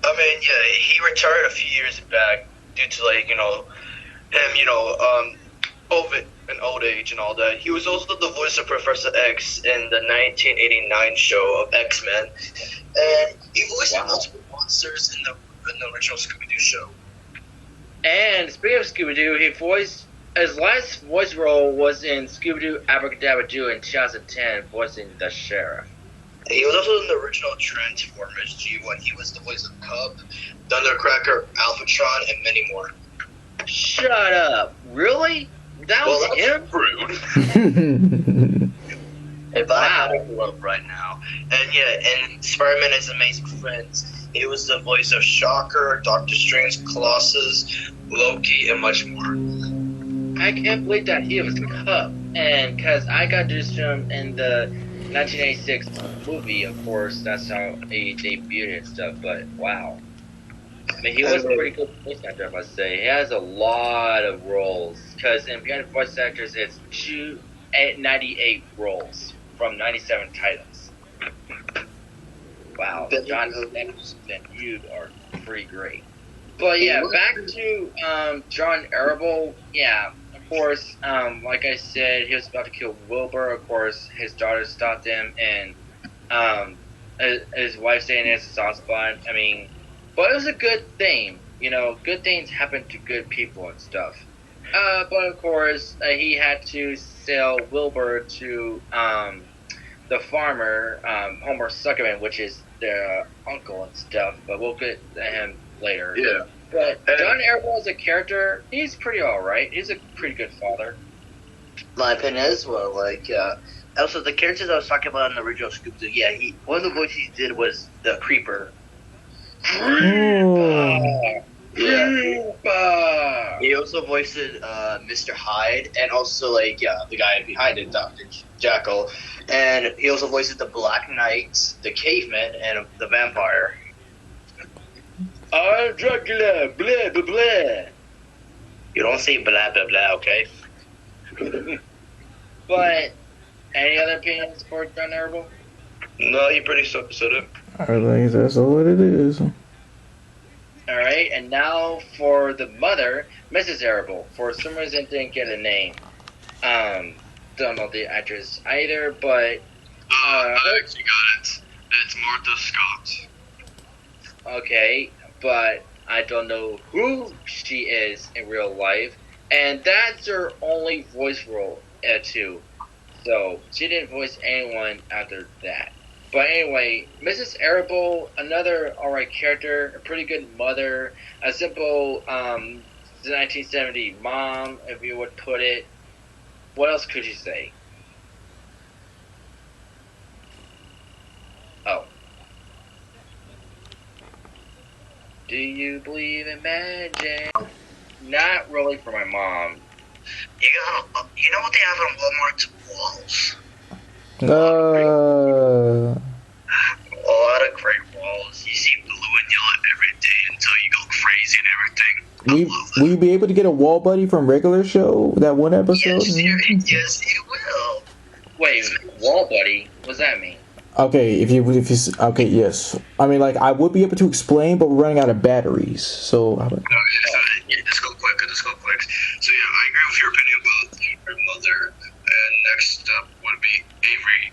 S2: I mean, yeah, he retired a few years back due to like him, old age and all that. He was also the voice of Professor X in the 1989 show of X-Men, and he voiced multiple monsters in the original Scooby-Doo show.
S3: And speaking of Scooby-Doo, his last voice role was in Scooby-Doo Abracadabra-Doo in 2010, voicing the sheriff.
S2: He was also in the original Transformers G1. He was the voice of Cub, Thundercracker, Alphatron, and many more.
S3: Shut up! Really? That was him?
S2: Rude. If I had to grow up right now. And yeah, and Spider-Man is Amazing Friends. He was the voice of Shocker, Doctor Strange, Colossus, Loki, and much more.
S3: I can't believe that he was Cub. And because I got to see him in the 1986 movie, of course, that's how he debuted and stuff, but wow. I mean, he was a pretty good voice actor, I must say. He has a lot of roles, because in behind voice actors, it's 98 roles from 97 titles. Wow, John Stevenson, you are pretty great. But yeah, back to John Arable. Yeah, of course, like I said, he was about to kill Wilbur. Of course, his daughter stopped him, and his wife staying in his soft spot. I mean, but it was a good thing. Good things happen to good people and stuff. But of course, he had to sell Wilbur to the farmer, Homer Suckerman, which is their uncle and stuff. But we'll get to him later.
S4: Yeah.
S3: But John Arable as a character, he's pretty alright. He's a pretty good father.
S2: My opinion as well. Like, also the characters I was talking about in the original Scooby-Doo. Yeah, one of the voices he did was the Creeper.
S1: Oh.
S2: Yeah. He also voiced Mr. Hyde, and also like the guy behind it, Dr. Jekyll, and he also voiced the Black Knight, the Caveman, and the Vampire. I'm Dracula, blah blah blah. You don't say blah blah blah, okay?
S3: But any other opinions for John Arable?
S4: No, he pretty said it.
S1: I think that's all it is.
S3: Alright, and now for the mother, Mrs. Arable. For some reason didn't get a name. Don't know the actress either, but
S4: I actually got it. It's Martha Scott.
S3: okay, but I don't know who she is in real life. And that's her only voice role too. So she didn't voice anyone after that. But anyway, Mrs. Arable, another alright character, a pretty good mother, a simple 1970 mom, if you would put it. What else could you say? Oh. Do you believe in magic? Not really for my mom.
S2: You know what they have on Walmart's walls? A lot of great walls. You see blue and yellow every day until you go crazy and everything.
S1: Will you be able to get a wall buddy from regular show? That one episode?
S2: Yes, you will.
S3: Wait, wall buddy? What's that mean?
S1: Okay, if you okay, yes. I mean, like I would be able to explain, but we're running out of batteries. So.
S4: Let's go quick. So yeah, I agree with your opinion about your mother. And next up would be Avery.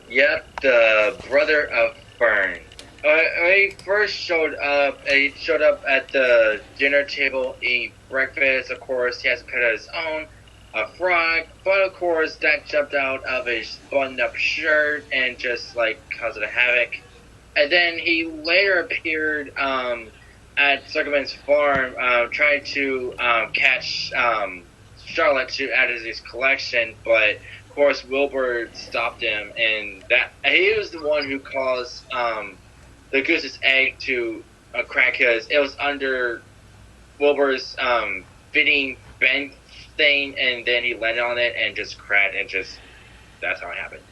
S3: Yep, the brother of Fern. He first showed up. He showed up at the dinner table eating breakfast. Of course, he has a pet of his own, a frog. But of course, that jumped out of his buttoned-up shirt and just like caused a havoc. And then he later appeared at Zuckerman's farm, trying to catch Charlotte to add to his collection, but of course Wilbur stopped him, and that he was the one who caused the goose's egg to crack, because it was under Wilbur's fitting bend thing, and then he landed on it and just cracked, and just that's how it happened.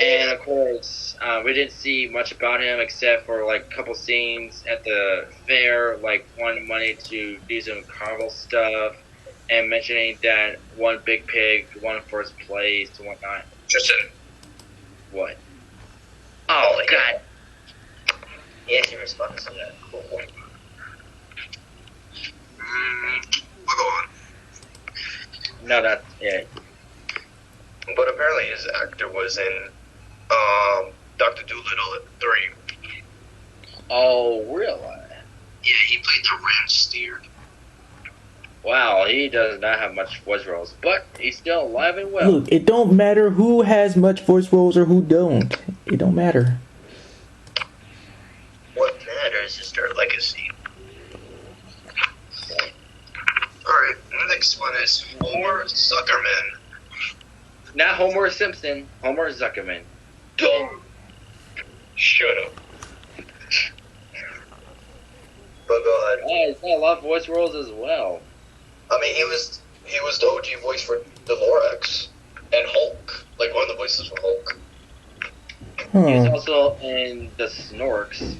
S3: And of course, we didn't see much about him except for like a couple scenes at the fair, like wanting money to do some carnival stuff, and mentioning that one big pig won first place and whatnot.
S4: Tristan.
S3: What? Oh, God.
S2: Yes, you responded to that. Cool.
S4: We'll go on.
S3: No, that's it.
S4: But apparently his actor was in Dr. Dolittle 3.
S3: Oh, really?
S4: Yeah, he played the ranch steer.
S3: Wow, he does not have much voice roles, but he's still alive and well.
S1: Look, it don't matter who has much voice roles or who don't. It don't matter.
S2: What matters is their legacy.
S4: Alright, the next one is Homer Zuckerman.
S3: Not Homer Simpson, Homer Zuckerman.
S4: Don't shut up. But go ahead.
S3: Yeah, he's got a lot of voice roles as well.
S4: I mean, he was the OG voice for the Lorax and Hulk, like one of the voices for Hulk.
S3: He's
S1: Huh.
S3: also in the Snorks.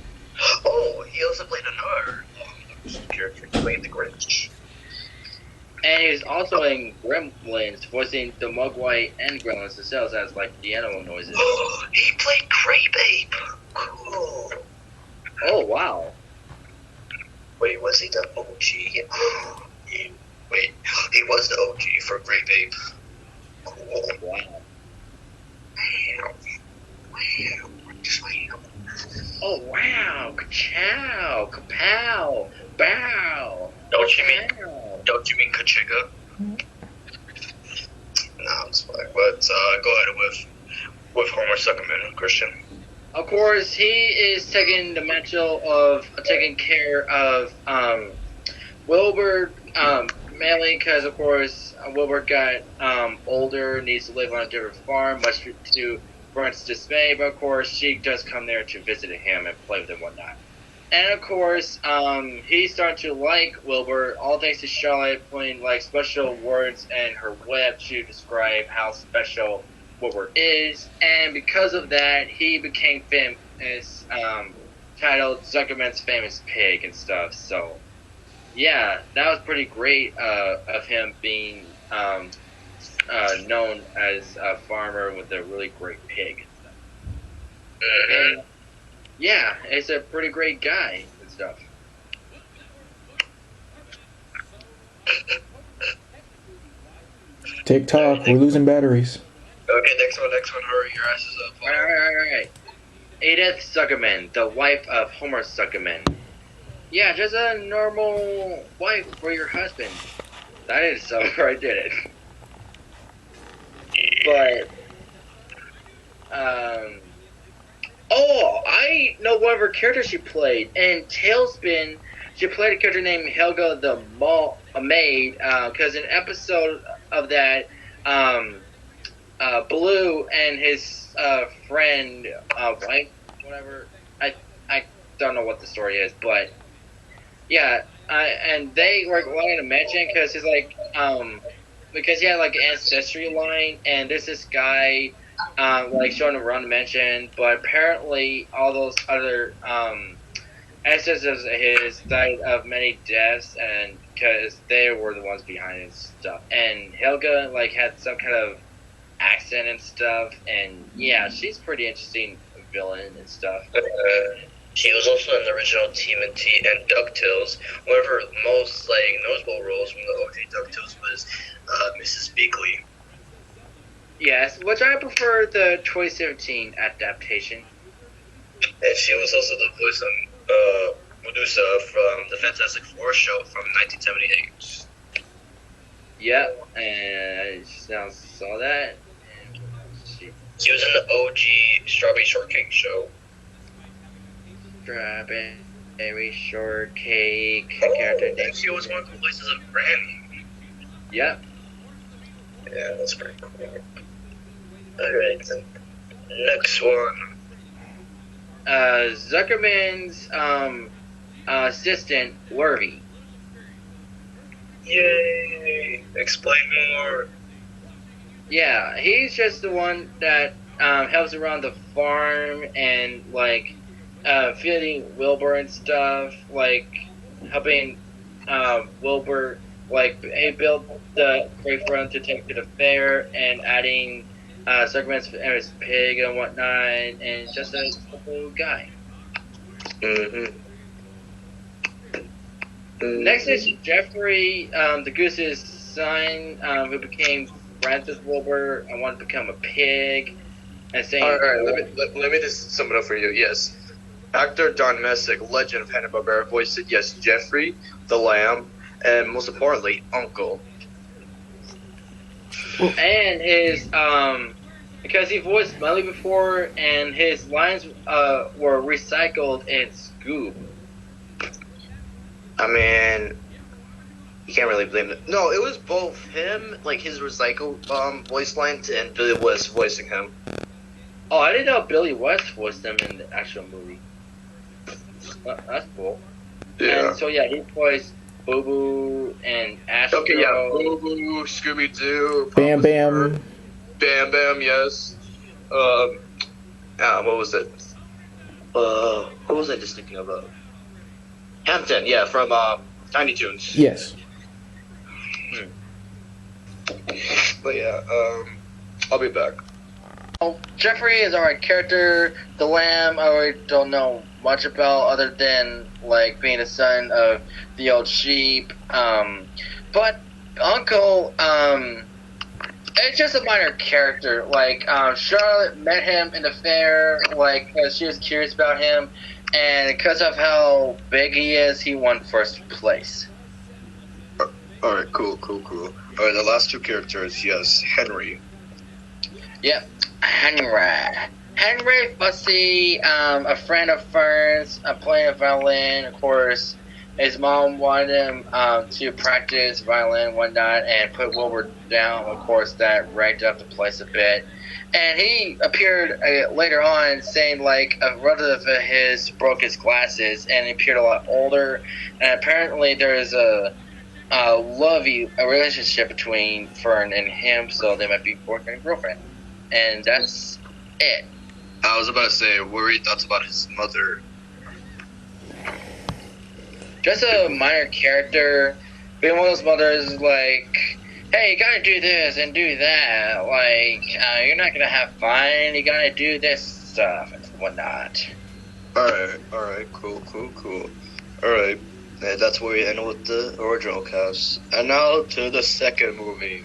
S2: Oh, he also played another character. He played the Grinch.
S3: And he's also in Gremlins, voicing the Mugwai and Gremlins themselves as like the animal noises.
S2: He played Grey Babe. Cool.
S3: Oh, wow.
S2: Wait, was he the OG? Wait, he was the OG for Grey Babe. Cool.
S3: Wow.
S2: Wow.
S3: Oh, wow. Ka-chow. Ka-pow. Bow.
S2: Don't you mean?
S3: Wow.
S4: Don't you mean Kachiga? No, I'm just like, but go ahead with Homer Suckerman, Christian.
S3: Of course, he is taking the mantle of taking care of Wilbur, mainly because, of course, Wilbur got older, needs to live on a different farm, much to Brent's dismay, but of course, she does come there to visit him and play with him and whatnot. And of course, he's starting to like Wilbur, all thanks to Charlotte putting like special words in her web to describe how special Wilbur is. And because of that, he became famous, titled Zuckerman's Famous Pig and stuff. So, yeah, that was pretty great of him being known as a farmer with a really great pig and stuff. And, yeah, it's a pretty great guy and stuff.
S1: TikTok, we're losing batteries.
S4: Okay, next one. Hurry, your ass is up.
S3: Alright. Edith Zuckerman, the wife of Homer Zuckerman. Yeah, just a normal wife for your husband. That is so I did it. But, oh, I know one of her characters she played. In Tailspin, she played a character named Helga the Maid, because in an episode of that, Blue and his friend, wife, whatever, I don't know what the story is, but, yeah, and they were wanting to mention because he's like, because he had like an ancestry line, and there's this guy, like showing around to mention, but apparently all those other ancestors of his died of many deaths, and because they were the ones behind it stuff. And Helga like had some kind of accent and stuff, and yeah, she's pretty interesting villain and stuff.
S4: She was also in the original TMNT and DuckTales. One of her most notable roles from the OG DuckTales was Mrs. Beakley.
S3: Yes, which I prefer the 2017 adaptation.
S4: And she was also the voice of Medusa from the Fantastic Four show from 1978.
S3: Yep, and I just now saw that. And
S4: She was in the OG Strawberry Shortcake show.
S3: Strawberry Shortcake character name.
S4: She was one of the voices of Granny.
S3: Yep.
S4: Yeah, that's pretty cool. Alright, then. Next one.
S3: Zuckerman's assistant, Lurvy.
S4: Yay! Explain more.
S3: Yeah, he's just the one that helps around the farm and like feeding Wilbur and stuff, like helping Wilbur like build the great run to take to the fair and adding Zuckerman's famous pig and whatnot, and just a cool guy. Next is Jeffrey, the goose's son, who became friends with Wilbur and wanted to become a pig. And saying,
S5: all right, let me just sum it up for you. Yes, actor Don Messick, legend of Hanna-Barbera, voiced it. Yes, Jeffrey, the lamb, and most importantly, Uncle.
S3: And his because he voiced Melly before, and his lines were recycled in Scoob.
S5: I mean, you can't really blame it. No, it was both him, like his recycled voice lines, and Billy West voicing him.
S3: Oh, I didn't know Billy West voiced them in the actual movie. That's cool.
S5: Yeah.
S3: And so yeah, he voiced Boo Boo and Astro.
S5: Okay, yeah, Boo Boo, Scooby Doo,
S1: Bam Bam.
S5: Bam Bam, yes. What was it? What was I just thinking about? Hampton, yeah, from Tiny Toons.
S1: Yes.
S5: But yeah, I'll be back.
S3: Oh, Jeffrey is alright character. The lamb, I really don't know much about other than like being a son of the old sheep. But Uncle, it's just a minor character. Like Charlotte met him in the fair, like because she was curious about him, and because of how big he is, he won first place.
S5: All right, cool. All right, the last two characters, yes, Henry.
S3: Yep, Henry Fussy, a friend of Fern's, playing a violin. Of course, his mom wanted him to practice violin and whatnot, and put Wilbur down. Of course, that racked up the place a bit. And he appeared later on saying like a relative of his broke his glasses, and he appeared a lot older. And apparently, there is a relationship between Fern and him, so they might be boyfriend and girlfriend. And that's it.
S5: I was about to say, what were your thoughts about his mother?
S3: Just a minor character, being one of those mothers like, hey, you gotta do this and do that. Like, you're not gonna have fun. You gotta do this stuff and whatnot.
S5: All right, cool. All right, and that's where we end with the original cast. And now to the second movie.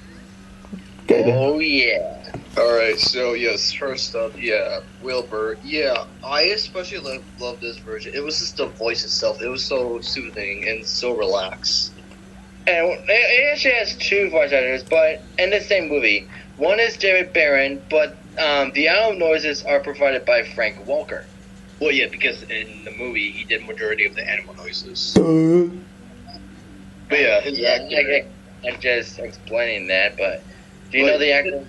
S1: Okay.
S3: Oh yeah.
S5: Alright, so yes, first up, yeah, Wilbur. Yeah, I especially love this version. It was just the voice itself. It was so soothing and so relaxed.
S3: And it actually has two voice actors, but in the same movie. One is David Barron, but the animal noises are provided by Frank Welker.
S5: Well, yeah, because in the movie, he did majority of the animal noises. But yeah, his actor...
S3: I'm just explaining that, but do you know the actor?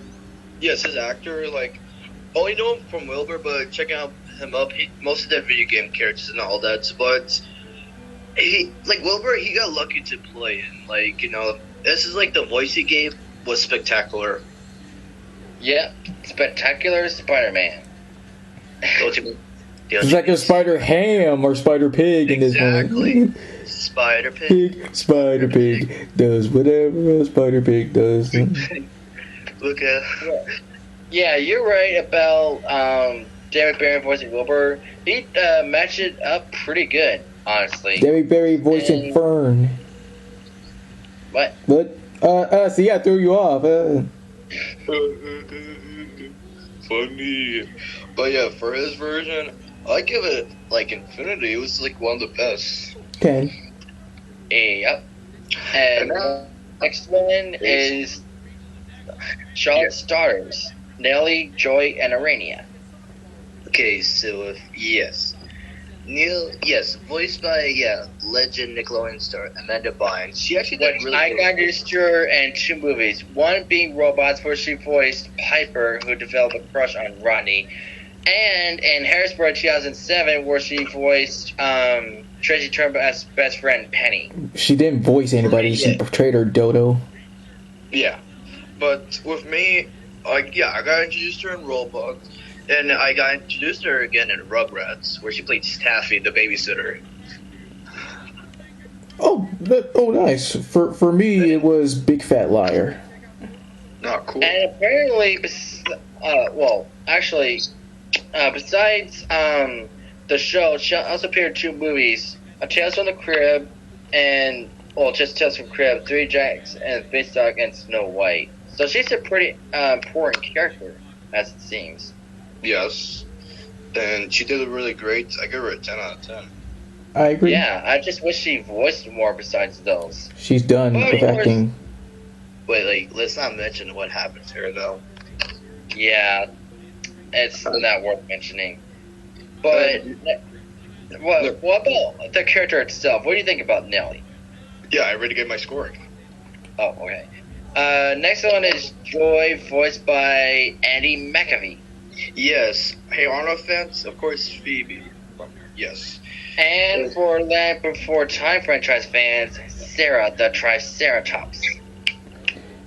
S5: Yes, his actor, like, only know him from Wilbur, but checking him up, most of the video game characters and all that, but he, like, Wilbur, he got lucky to play, and, like, you know, this is, like, the voice he gave was spectacular.
S3: Yeah, Spectacular Spider-Man.
S5: Don't you?
S1: It's like a Spider Ham or Spider Pig in this one.
S5: Exactly. Spider Pig.
S1: Spider Pig does whatever a Spider Pig does.
S5: Look at.
S3: Yeah, you're right about David Barron voicing Wilbur. He matched it up pretty good, honestly.
S1: David Barry voicing Fern.
S3: What?
S1: What? See, I threw you off.
S5: Funny. But yeah, for his version, I give it like Infinity. It was like one of the best.
S1: Okay.
S3: Yep. And next one is Charlotte's daughters, Nellie, Joy, and Arania.
S5: Okay, so yes. Neil, yes, voiced by, legend Nickelodeon star Amanda Bynes. She actually did really
S3: I
S5: good.
S3: got introduced to her in two movies. One being Robots, where she voiced Piper, who developed a crush on Rodney. And in Harrisburg 2007, where she voiced Tracy Turnbull's best friend, Penny.
S1: She didn't voice anybody. She portrayed her Dodo.
S5: Yeah. But with me, I got introduced to her in Robots. And I got introduced to her again in Rugrats, where she played Taffy, the babysitter.
S1: Oh, nice. For me, it was Big Fat Liar.
S5: Not cool.
S3: And apparently, besides the show, she also appeared in two movies: A Tales from the Crib and just Tales from the Crib, Three Jacks and Beanstalk and Snow White. So she's a pretty important character, as it seems.
S5: Yes. And she did it really great. I give her a 10 out of 10.
S1: I agree.
S3: Yeah, I just wish she voiced more besides those.
S1: She's done with acting.
S5: Wait, let's not mention what happened to her, though.
S3: Yeah, it's not worth mentioning. But what about the character itself? What do you think about Nellie?
S5: Yeah, I already gave my scoring.
S3: Oh, okay. Next one is Joy, voiced by Andy McAfee.
S5: Yes. Hey Arnold fans, of course, Phoebe. Yes.
S3: And for Land Before Time franchise fans, Sarah the Triceratops.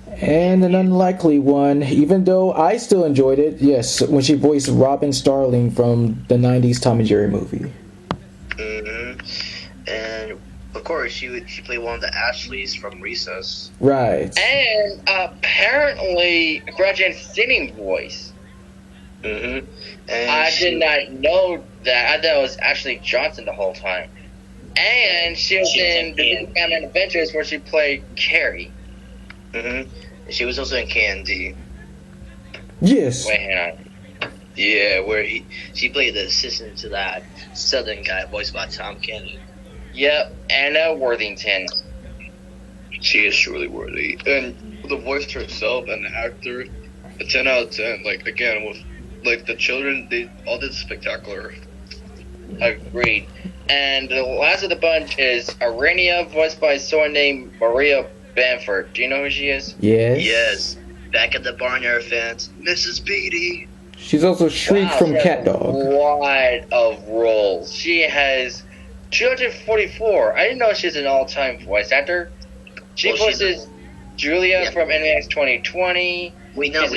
S1: And an unlikely one, even though I still enjoyed it, yes, when she voiced Robin Starling from the 90s Tom and Jerry movie.
S5: Mm-hmm. And, of course, she played one of the Ashleys from Recess.
S1: Right.
S3: And apparently, Gretchen singing voice.
S5: Mm-hmm. And
S3: I did not know that. I thought it was Ashley Johnson the whole time. And she was in the Batman Adventures where she played Carrie.
S5: Mm-hmm. And she was also in Candy.
S1: Yes.
S3: Wait, hang on.
S5: Yeah, where she played the assistant to that Southern guy voiced by Tom Kenny.
S3: Yep, Anna Worthington.
S5: She is truly worthy, and the voice herself and the actor, a 10 out of 10. Like again, with like the children, they all did spectacular.
S3: Agreed. And the last of the bunch is Arania, voiced by someone named Maria Bamford. Do you know who she is?
S1: Yes.
S2: Yes. Back at the Barnyard fans, Mrs. Beatty.
S1: She's also Shriek from
S3: she has
S1: Cat
S3: a
S1: Dog.
S3: lot of roles. She has 244. I didn't know she's an all-time voice actor. She
S2: Well, she's-
S3: voices Julia
S2: Yeah.
S3: from NX 2020.
S2: We know.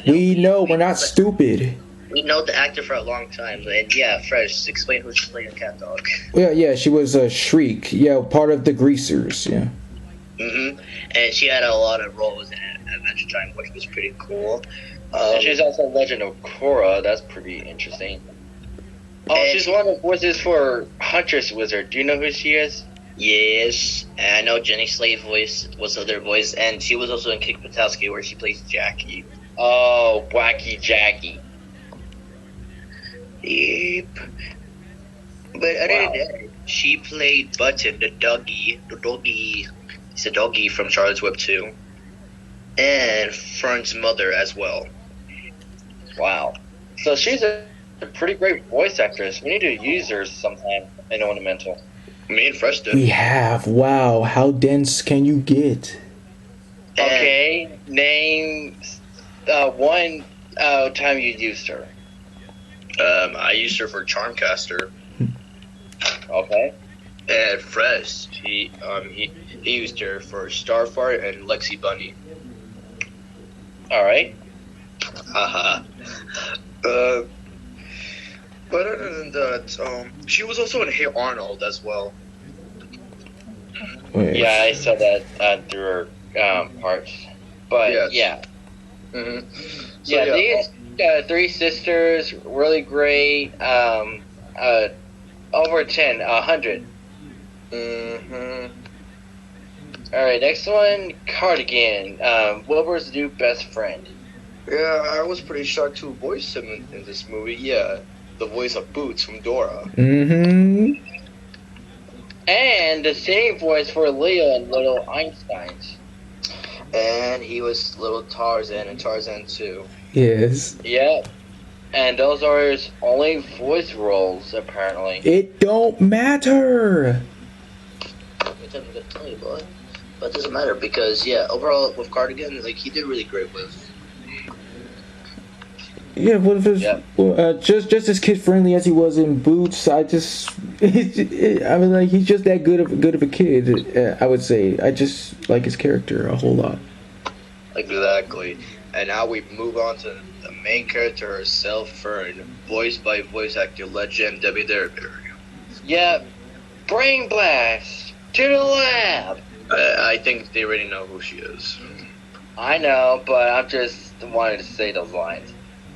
S1: We know, we're not stupid.
S2: We know the actor for a long time, and yeah, Fresh, explain who she played in Cat Dog.
S1: Yeah, she was a Shriek. Yeah, part of the Greasers. Yeah.
S2: And she had a lot of roles in Adventure Time, which was pretty cool.
S3: And she's also Legend of Korra. That's pretty interesting. Oh,
S2: And
S3: she's one of the voices for Huntress Wizard. Do you know who she is?
S2: Yes, and I know Jenny Slate voice was other voice, and she was also in Kick Buttowski, where she plays Jackie.
S3: Oh, Wacky Jackie.
S2: Yep. But other than that, she played Button, the doggy. He's a doggy from Charlotte's Web 2. And Fern's mother as well.
S3: Wow. So she's a pretty great voice actress. We need to use her sometime in Ornamental.
S5: Me and Fresh did.
S1: We have. Wow, how dense can you get?
S2: And
S3: Okay, name one time you used her.
S5: I used her for Charmcaster.
S3: Okay.
S5: And Fresh, he used her for Starfire and Lexi Bunny.
S3: All right.
S5: Haha. But other than that, she was also in Hey Arnold as well.
S1: Wait.
S3: Yeah, I saw that through her parts. But
S5: Yes.
S3: yeah.
S5: Mm-hmm.
S3: Yeah, these three sisters, really great. Over 10, 100.
S5: Mm-hmm.
S3: All right, next one, Cardigan. Wilbur's new best friend.
S5: Yeah, I was pretty shocked to voice him in this movie. Yeah, the voice of Boots from Dora.
S1: Mm-hmm.
S3: And the same voice for Leo and Little Einsteins.
S5: And he was little Tarzan in Tarzan 2.
S1: Yes.
S3: Yep. And those are his only voice roles, apparently.
S1: It don't matter.
S2: It's a good tell you, boy. But it doesn't matter because, yeah, overall with Cardigan, like, he did really great with.
S1: Yeah, what if it's
S3: Yep.
S1: just as kid friendly as he was in Boots? I mean, like he's just that good of a kid. I would say I just like his character a whole lot.
S5: Exactly. And now we move on to the main character herself, Fern, voiced by voice actor legend Debbie Derriberg.
S3: Yep. Brain blast to the lab.
S5: I think they already know who she is.
S3: I know, but I just wanted to say those lines.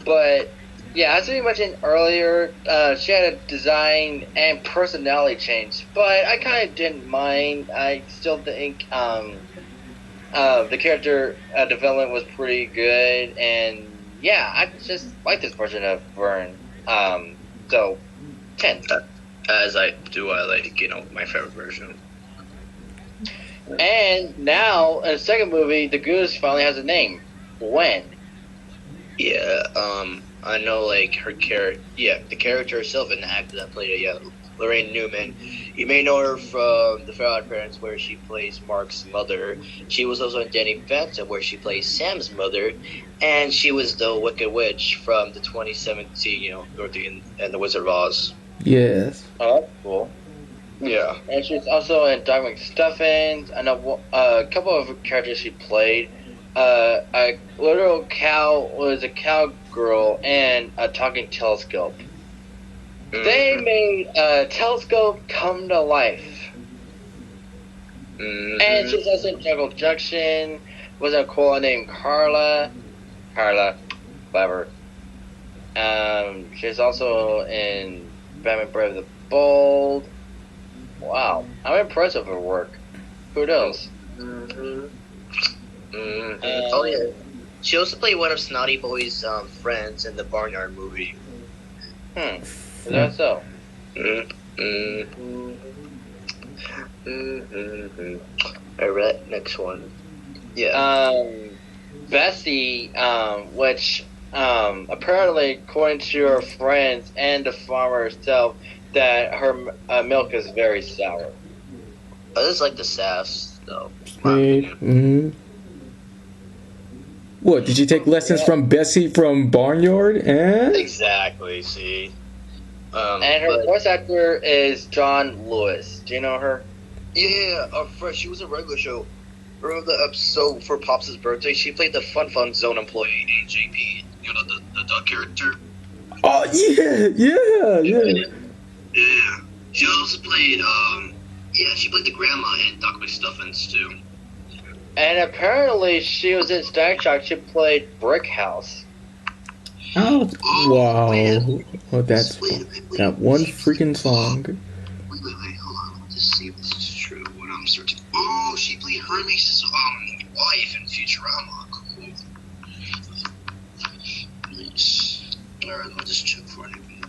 S3: But yeah, as we mentioned earlier, she had a design and personality change, but I kind of didn't mind. I still think the character development was pretty good, and yeah, I just like this version of Vern. So 10.
S5: As I do, I like, my favorite version.
S3: And now in the second movie, the Goose finally has a name, Gwen.
S5: Yeah, I know, like, her character, the character herself and the actor that played it, Lorraine Newman. You may know her from The Fair Odd Parents, where she plays Mark's mother. She was also in Danny Phantom, where she plays Sam's mother. And she was the Wicked Witch from the 2017, Dorothy and the Wizard of Oz.
S1: Yes.
S3: Oh, that's cool.
S5: Yeah.
S3: And she's also in Dark McStuffins. I know a couple of characters she played. A literal cow was a cowgirl and a talking telescope. They made a telescope come to life.
S5: Mm-hmm.
S3: And she's also in Jungle Junction. Was a koala named Carla. Clever. She's also in Batman Brave the Bold. Wow, I'm impressed with her work. Who knows?
S2: Oh, yeah. She also played one of Snotty Boy's friends in the Barnyard movie.
S3: Is that so?
S2: Alright, next one. Yeah.
S3: Bessie, which apparently, according to her friends and the farmer herself, that her milk is very sour.
S2: I just like the sass, though.
S1: What, did you take lessons from Bessie from Barnyard?
S2: Exactly, see.
S3: And her voice actor is John Lewis. Do you know her?
S2: Yeah, she was a regular show. Remember the episode for Pops' birthday? She played the Fun Zone employee in JP. You know, the dog character?
S1: Oh, yeah.
S2: Yeah. She also played, she played the grandma in Doc McStuffins, too.
S3: And apparently she was in Static Shock. She played Brick House.
S1: Oh, wow.
S2: Man.
S1: Oh, that's
S2: Wait,
S1: that one freaking song.
S2: Wait, hold on. Let me just see if this is true. What I'm searching. Oh, she played Hermes' wife in Futurama. Cool. Nice. Alright, let me just check for anything.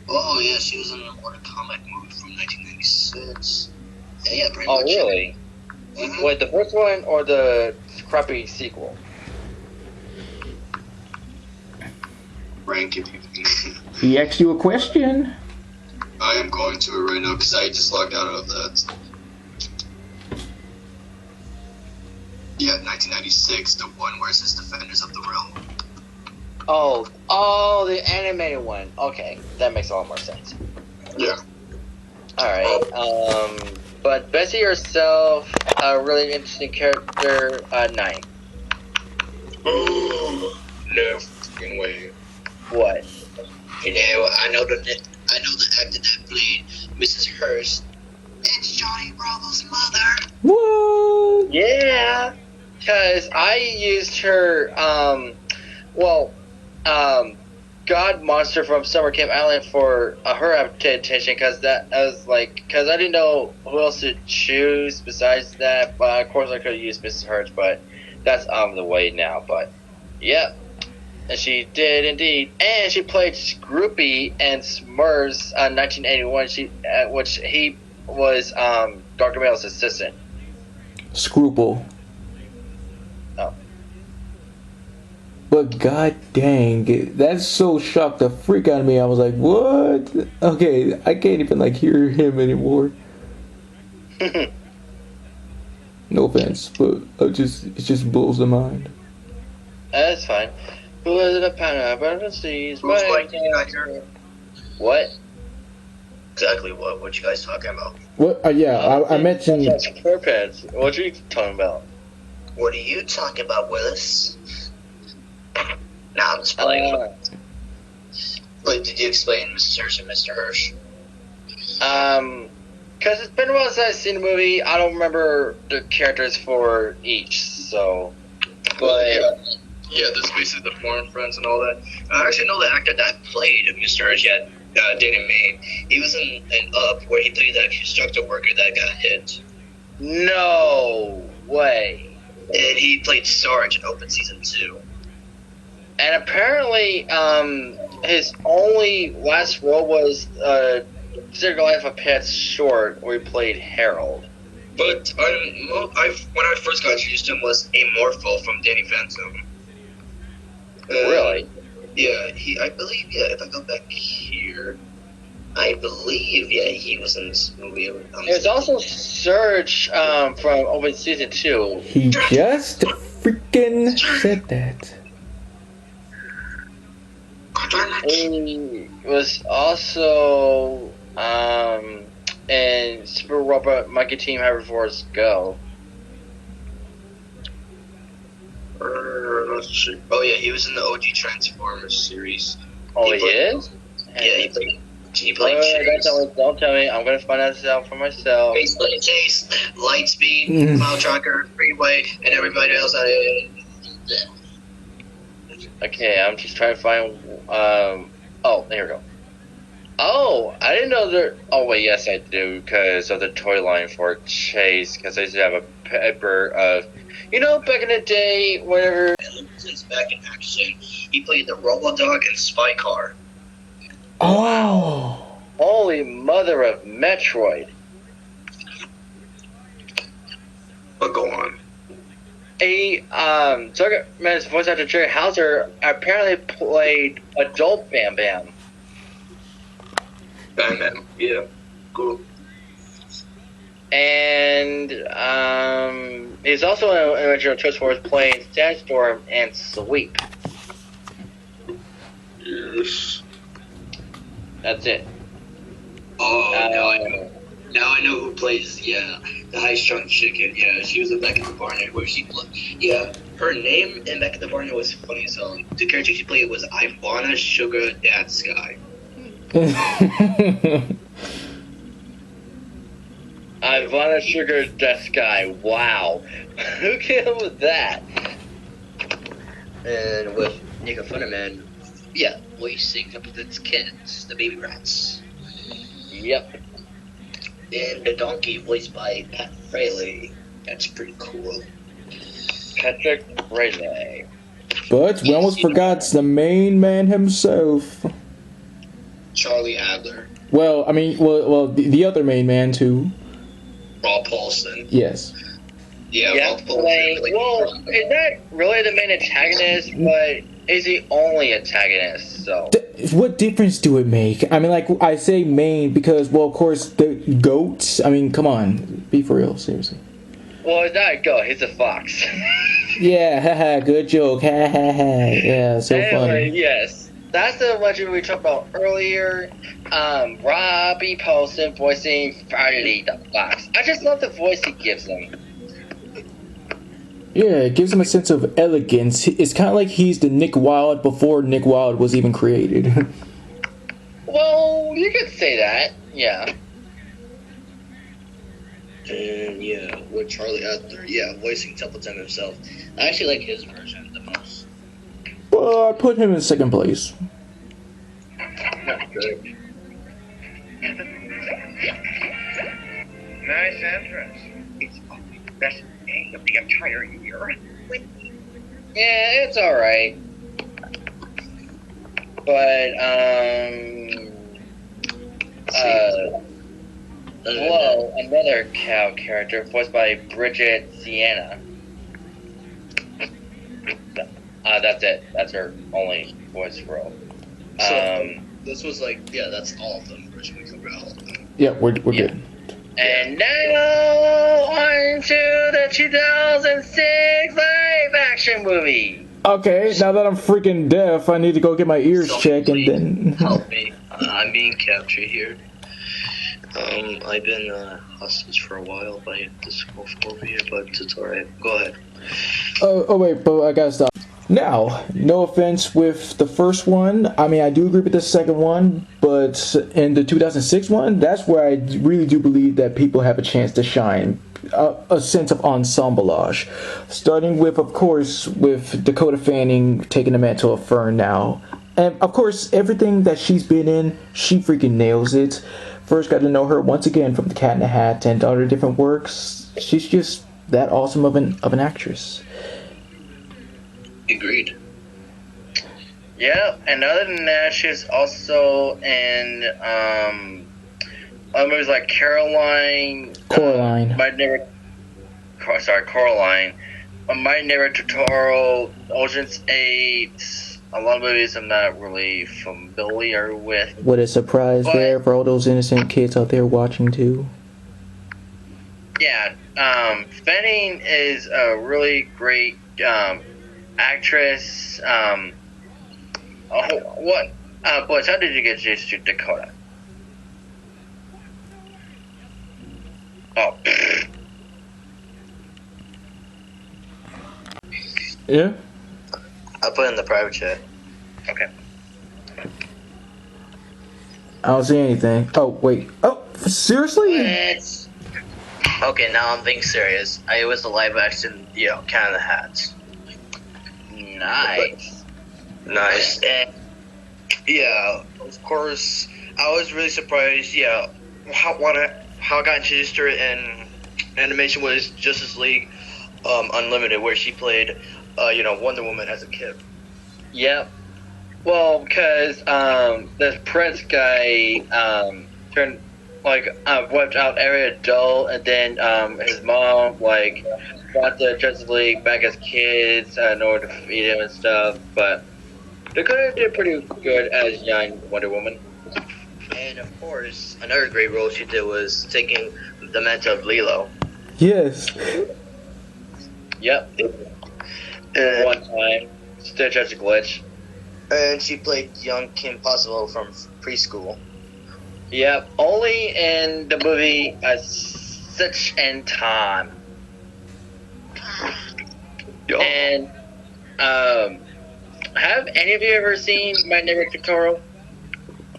S2: Oh, yeah, she was in an Mortal Kombat movie from 1996. Yeah, pretty much.
S3: Oh, really?
S2: Mm-hmm.
S3: Wait, the first one or the crappy sequel?
S2: Rank if you
S1: He asked you a question.
S2: I am going to it right now because I just logged out of that. Yeah, 1996, the one where it says Defenders of the Realm.
S3: Oh, the animated one. Okay, that makes a lot more sense.
S2: Yeah.
S3: Alright, but Bessie herself, a really interesting character, 9.
S4: Oh, no fucking way.
S3: What?
S4: You know, I know the actor that played Mrs. Hurst. It's Johnny Bravo's mother.
S1: What?
S3: Yeah, because I used her, God Monster from Summer Camp Island for her attention, because because I didn't know who else to choose besides that, but of course I could have used Mrs. Hurst, but that's on the way now, but, yep. And she did indeed, and she played Scroopy and Smurfs in 1981. Which he was Dr. Mayle's assistant.
S1: Scruple.
S3: Oh.
S1: But god dang, that so shocked the freak out of me. I was like, what? Okay, I can't even hear him anymore. No offense, but it just blows the mind.
S3: That's fine. Who lives in a pineapple seas?
S2: Who's playing the actor?
S3: What?
S2: Exactly what you guys talking about?
S1: What? I mentioned.
S3: That's Poor Pants. What are you talking about?
S2: What are you talking about, Willis? Nah, I'm just playing. Wait, did you explain Mrs. Hirsch and Mr. Hirsch?
S3: Because it's been a while since I've seen the movie. I don't remember the characters for each, so. But
S2: yeah, that's basically the foreign friends and all that. I actually know the actor that played Mr. Hirsch, Danny Main. He was in Up, where he played that construction worker that got hit.
S3: no way.
S2: And he played Sarge in Open Season 2.
S3: And apparently, his only last role was Secret Life of Pets short, where he played Harold.
S2: But when I first got introduced to him was a Morpho from Danny Phantom.
S3: Really?
S2: Yeah, I believe, if I go back here, I believe, he was in this movie.
S3: There's also Surge from Open Season 2.
S1: He just freaking said that.
S3: He was also in Super Robot Monkey Team Hyperforce Go.
S2: Let's see. Oh yeah, he was in the OG Transformers series.
S3: Oh, he is?
S2: Yeah, he played Chase.
S3: Don't tell me. I'm gonna find out for myself.
S2: He's played Chase, Lightspeed, Mile Tracker, Freeway, and everybody else.
S3: Okay, I'm just trying to find. Oh, there we go. Oh, I didn't know there. Oh wait, yes I do, because of the toy line for Chase. Because I used to have a paper of, back in the day, whenever.
S2: Since back in action, he played the Robodog and Spy Car.
S1: Oh.
S3: Holy mother of Metroid!
S4: But go on.
S3: Zuckerman's voice actor Jerry Hauser apparently played adult Bam Bam.
S4: Bam Bam. Yeah. Cool.
S3: And he's also an original choice for playing Sandstorm and Sweep.
S4: Yes.
S3: That's it.
S4: Oh, now I know who plays, the high-strung chicken. Yeah, she was in Back in the Barnyard where she her name in Back in the Barnyard was funny as hell. The character she played was Ivana Sugar Dad Sky.
S3: Ivana Sugar Death Guy. Wow. Who came up with that?
S4: And with Nico Funderman, voicing up its kids, the baby rats.
S3: Yep.
S4: And the donkey voiced by Pat Fraley. That's pretty cool.
S3: Patrick Fraley.
S1: But we almost forgot the main man himself.
S4: Charlie Adler.
S1: Well, I mean, the other main man too.
S4: Rob Paulson.
S1: Yes.
S4: Yeah,
S3: Yep.
S4: Rob Paulson.
S3: Is that really the main antagonist? But is he only antagonist? So.
S1: What difference do it make? I mean, like, I say main because, well, of course, the goats. I mean, come on, be for real, seriously.
S3: Well, it's not a goat. He's a fox.
S1: Yeah, haha, good joke, ha ha ha. Yeah, so
S3: anyway,
S1: funny.
S3: yes. That's the legend we talked about earlier. Robbie Paulson voicing Farley the Fox. I just love the voice he gives him.
S1: Yeah, it gives him a sense of elegance. It's kind of like he's the Nick Wilde before Nick Wilde was even created.
S3: Well, you could say that. Yeah.
S4: And with Charlie Adler, voicing Templeton himself. I actually like his version the most.
S1: Well, I put him in second place.
S4: Good.
S3: Nice entrance. It's the best day of the entire year. Yeah, it's alright. But, another cow character voiced by Bridget Sienna. That's it. That's her only voice role.
S4: This was that's all of them. Originally covered all of them.
S1: Yeah, we're good.
S3: And now on to the 2006 live action movie.
S1: Okay, now that I'm freaking deaf, I need to go get my ears checked and then...
S4: Help me. I'm being captured here. I've been hostage for a while by this phobia, but it's alright. Go ahead.
S1: Oh wait, but I gotta stop. Now, no offense with the first one. I mean, I do agree with the second one, but in the 2006 one, that's where I really do believe that people have a chance to shine. A sense of ensemblage. Starting with, of course, with Dakota Fanning taking the mantle of Fern now. And, of course, everything that she's been in, she freaking nails it. First got to know her once again from The Cat in the Hat and other different works. She's just that awesome of an actress.
S4: Agreed.
S3: Yeah, and other than that, she's also in other movies like Coraline.
S1: Coraline.
S3: Coraline. My Neighbor Totoro, Ocean's 8. A lot of movies I'm not really familiar with.
S1: What a surprise there for all those innocent kids out there watching too.
S3: Yeah, Fanning is a really great actress. Boys, how did you get used to Dakota? Oh.
S1: Yeah?
S4: I'll put it in the private chat.
S3: Okay.
S1: I don't see anything. Oh, wait. Oh, seriously?
S4: Okay, now I'm being serious. It was the live action, Cat in the Hat.
S3: Nice.
S4: Nice.
S5: And of course, I was really surprised. How I got introduced to her in animation was Justice League Unlimited, where she played, Wonder Woman as a kid.
S3: Yep. Well, because this Prince guy turned wiped out every adult, and then his mom like brought the Justice League back as kids in order to feed him and stuff. But Dakota did pretty good as young Wonder Woman.
S2: And of course, another great role she did was taking the mantle of Lilo.
S1: Yes.
S3: Yep.
S2: And,
S3: One time, still just a glitch.
S2: and she played young Kim Possible from preschool.
S3: Yep. Only in the movie Such and Time. And have any of you ever seen My Neighbor Totoro?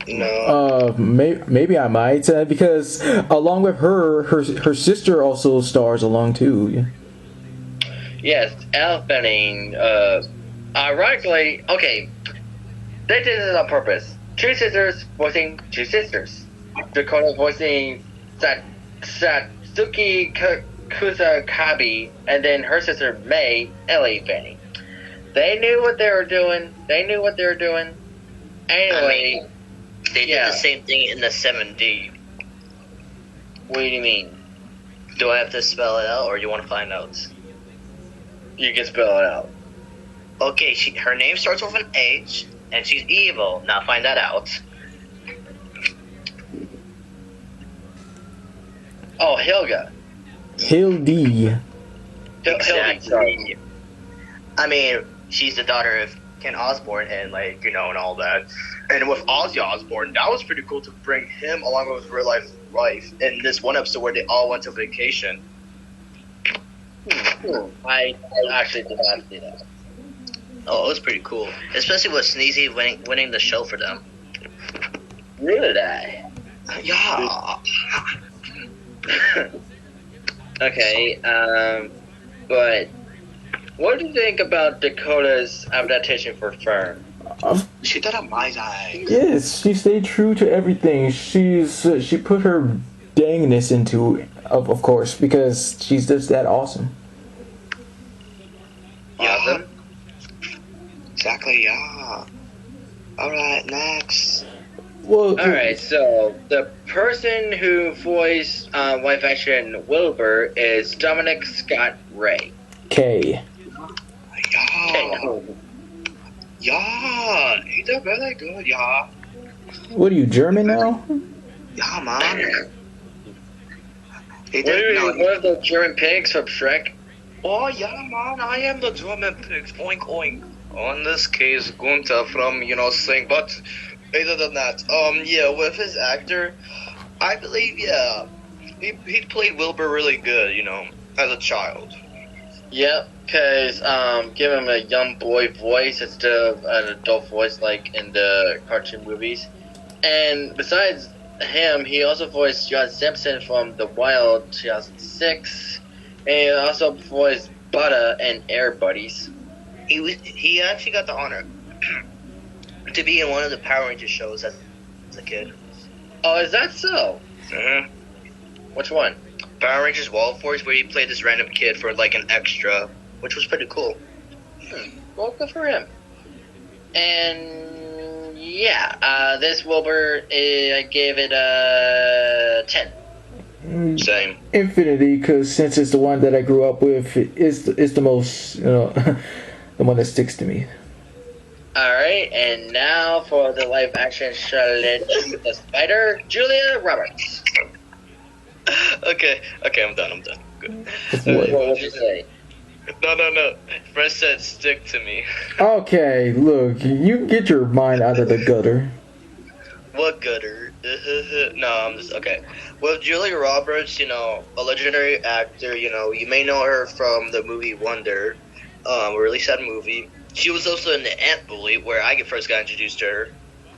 S2: No.
S1: Maybe I might, because along with her sister also stars along too.
S3: Yes, Elf Benning. Ironically, okay, they did this on purpose. Two sisters voicing two sisters. Dakota voicing Satsuki Kusakabe, and then her sister May, Ellie Fanning. They knew what they were doing. Anyway,
S2: They did the same thing in the 7D.
S3: what do you mean?
S2: Do I have to spell it out, or you want to find out?
S3: You can spell it out.
S2: Okay, her name starts with an H, and she's evil. Now find that out.
S3: Oh, Hilga.
S1: Hildy.
S3: Hildy, sorry.
S2: I mean, she's the daughter of Ken Osborne, and and all that. And with Ozzy Osbourne, that was pretty cool to bring him along with his real life in this one episode where they all went to vacation.
S3: I actually did not see that.
S2: Oh, it was pretty cool, especially with Sneezy winning the show for them.
S3: Really? I?
S2: Yeah.
S3: Okay, but what do you think about Dakota's adaptation for Fern?
S2: She did a my eye.
S1: Yes, she stayed true to everything. She put her dangness into, of course, because she's just that awesome.
S3: Awesome.
S2: Exactly. Yeah. All right. Next.
S1: Well,
S3: Alright, so the person who voiced live action Wilbur is Dominic Scott Ray.
S1: K.
S2: Yeah. Yeah. He did really good. Yeah.
S1: What are you, German now?
S2: Yeah, man. He
S3: What are
S2: did.
S3: you, one of the German pigs from Shrek?
S2: Oh yeah, man. I am the German pigs. Oink oink. On this case, Gunther from Sing, but. Other than that, with his actor, I believe, he played Wilbur really good, as a child.
S3: Yep, because give him a young boy voice instead of an adult voice like in the cartoon movies. And besides him, he also voiced John Simpson from The Wild 2006, and he also voiced Butter in Air Buddies.
S2: He actually got the honor to be in one of the Power Rangers shows as a kid.
S3: Oh, is that so?
S2: Mm-hmm.
S3: Which one?
S2: Power Rangers Wild Force, where he played this random kid for an extra, which was pretty cool.
S3: Well, good for him. And this Wilbur, I gave it a 10.
S2: Same.
S1: Infinity, because since it's the one that I grew up with, is the most, the one that sticks to me.
S3: Alright, and now for the live action Charlotte the Spider, Julia Roberts.
S2: Okay, I'm done. Good.
S3: What would you say?
S2: No. Fred said stick to me.
S1: Okay, look, you get your mind out of the gutter.
S2: What gutter? No, I'm just okay. Well, Julia Roberts, a legendary actor. You may know her from the movie Wonder, a really sad movie. She was also in the Ant Bully, where I first got introduced to her.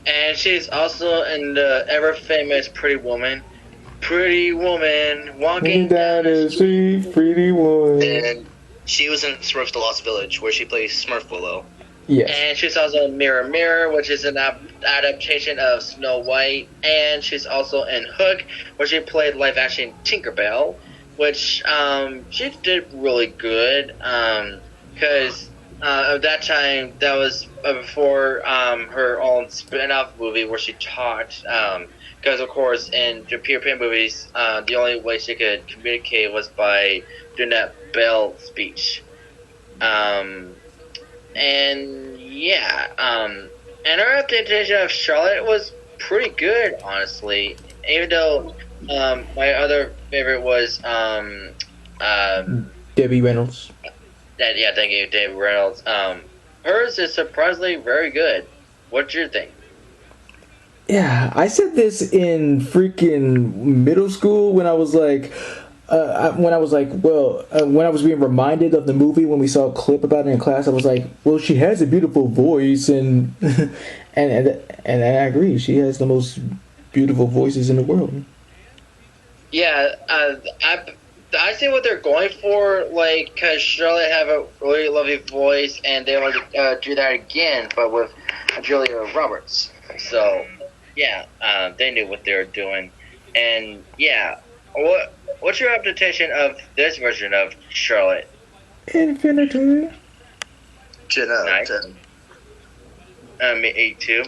S3: And she's also in the ever famous Pretty Woman. Pretty Woman walking
S1: down the street, pretty woman.
S2: And she was in Smurfs: The Lost Village, where she plays Smurf Willow.
S1: Yes.
S3: And she's also in Mirror Mirror, which is an adaptation of Snow White. And she's also in Hook, where she played live action Tinkerbell, which she did really good. Because At that time, that was before her own spin-off movie where she taught. Because of course, in the Peter Pan movies, the only way she could communicate was by doing that bell speech. And yeah, and her adaptation of Charlotte was pretty good, honestly. Even though my other favorite was
S1: Debbie Reynolds.
S3: yeah, thank you, Dave Reynolds. Hers is surprisingly very good. What's your thing?
S1: Yeah, I said this in freaking middle school when I was like, when I was being reminded of the movie when we saw a clip about it in class. I was like, well, she has a beautiful voice, and and I agree, she has the most beautiful voices in the world.
S3: Yeah, I see what they're going for, like, because Charlotte have a really lovely voice, and they want to do that again, but with Julia Roberts. So, yeah, they knew what they were doing. And, yeah, what's your interpretation of this version of Charlotte?
S1: Infinity.
S5: 10 out of
S3: Nice.
S5: 10.
S3: Me too.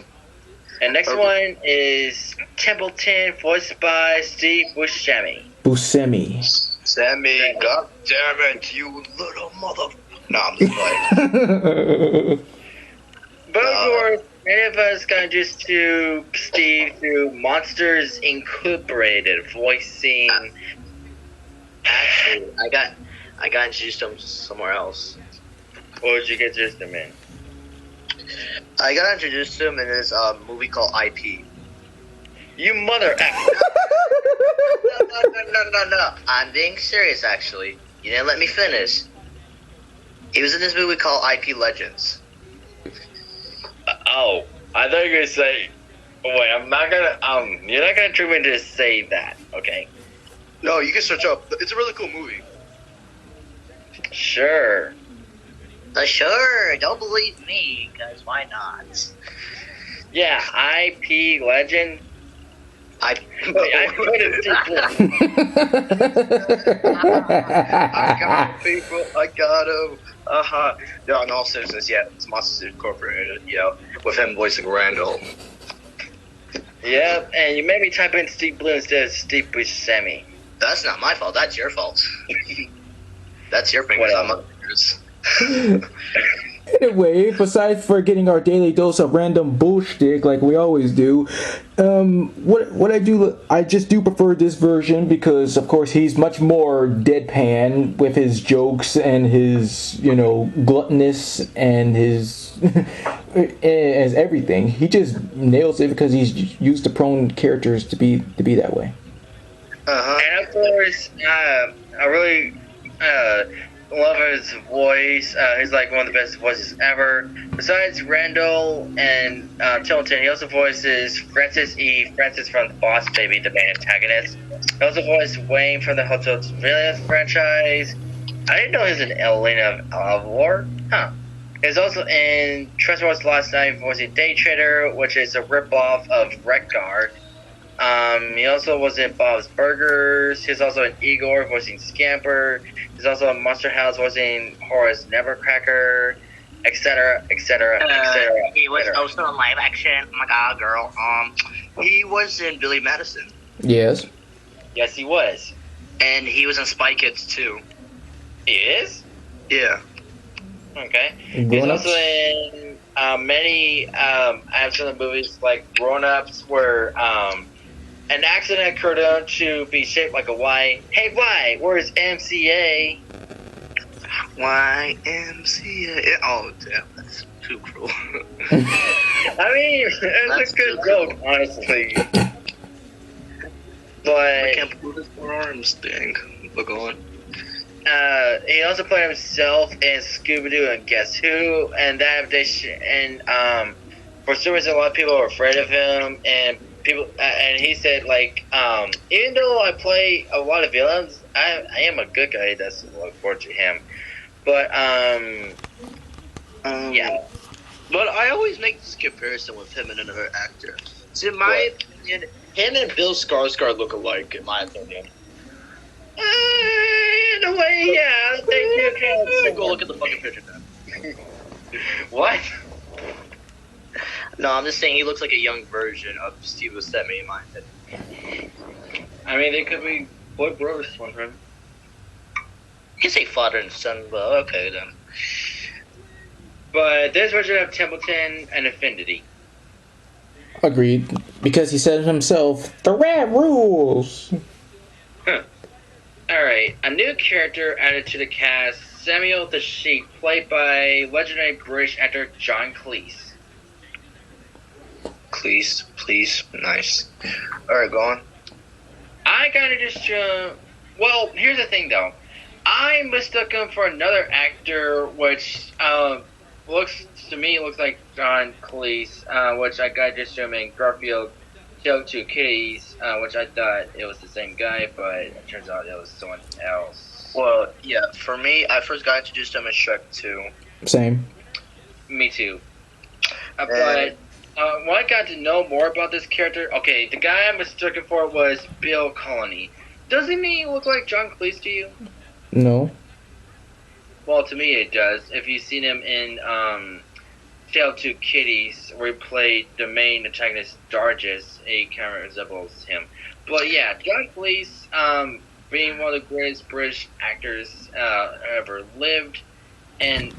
S3: And next one is Templeton, voiced by Steve Buscemi.
S1: Buscemi.
S5: Sammy, god damn it, you little mother. No, I'm just playing.
S3: But of course, many of us got introduced to Steve through Monsters Incorporated, voicing.
S2: Actually, I got introduced to him somewhere else.
S3: What would you get introduced him in?
S2: I got introduced to him in this movie called IP.
S3: You mother F.
S2: No. I'm being serious, actually. You didn't let me finish. He was in this movie called IP Legends.
S3: Oh, I thought you were gonna say. Wait, I'm not gonna. You're not gonna trick me to say that, okay?
S5: No, you can search up. It's a really cool movie.
S3: Sure.
S2: Sure, don't believe me, because why not?
S3: Yeah, IP Legend.
S2: I
S3: Wait, I put it
S5: got people, I got him. No, in all seriousness, yeah, it's Monsters Incorporated, with him voicing Randall.
S3: Yep, and you made me type in Steve Blue instead of Steve Buscemi.
S2: That's not my fault, that's your fault. That's your fingers, not my fingers.
S1: Anyway, besides for getting our daily dose of random bullshit like we always do, I just do prefer this version because, of course, he's much more deadpan with his jokes and his, gluttonous and his as everything. He just nails it because he's used to prone characters to be that way.
S3: And of course, I really love his voice. He's like one of the best voices ever. Besides Randall and Tilton, he also voices Francis from The Boss Baby, the main antagonist. He also voiced Wayne from the Hotel Villains franchise. I didn't know he was in Elena of Alvor. Huh. He's also in Transformers Last Night voicing Day Trader, which is a ripoff of Wreck-Gar. He also was in Bob's Burgers. He's also in Igor voicing Scamper. He's also in Monster House voicing Horace Nevercracker, etc., etc., etc.
S2: He was also in live action. Oh my god, girl. He was in Billy Madison.
S1: Yes.
S3: Yes, he was.
S2: And he was in Spy Kids too.
S3: He is?
S2: Yeah.
S3: Okay. He's
S1: Grown-ups?
S3: also in many action movies like Grown Ups, where an accident occurred on to be shaped like a Y. Hey, Y, where's MCA?
S2: YMCA. Oh, damn, that's too cruel.
S3: I mean, it's a good joke, honestly.
S5: I
S3: But
S5: can't believe his forearms thing. But go on.
S3: he also played himself in Scooby-Doo and Guess Who, and that adaptation. And for some reason, a lot of people are afraid of him, and and he said, like, even though I play a lot of villains, I am a good guy. That's look forward to him. But yeah.
S5: But I always make this comparison with him and another actor. So in my opinion, him and Bill Skarsgård look alike, in my opinion.
S3: In a way, yeah, they do kind of
S5: Go look at the fucking picture then.
S3: What?
S2: No, I'm just saying he looks like a young version of Steve Buscemi in my opinion.
S3: I mean, they could be boy brothers one time.
S2: You can say father and son, but okay then.
S3: But this version of Templeton and Affinity.
S1: Agreed. Because he said himself, the red rules.
S3: Alright, a new character added to the cast, Samuel the Sheep, played by legendary British actor John Cleese.
S2: Please, nice. Alright, go on.
S3: I gotta just, well, here's the thing though. I mistook him for another actor, which, looks like John Cleese, which I got just assuming Garfield killed two kitties, which I thought it was the same guy, but it turns out it was someone else.
S2: Well, yeah, for me, I first got introduced to him in Shrek 2.
S1: Same.
S3: Me too. But when I got to know more about this character, okay, the guy I mistook him for was Bill Colony. Doesn't he look like John Cleese to you?
S1: No.
S3: Well, to me it does. If you've seen him in Tale of Two Kitties, where he played the main antagonist Dargis, he kind of resembles him. But yeah, John Cleese, being one of the greatest British actors ever lived, and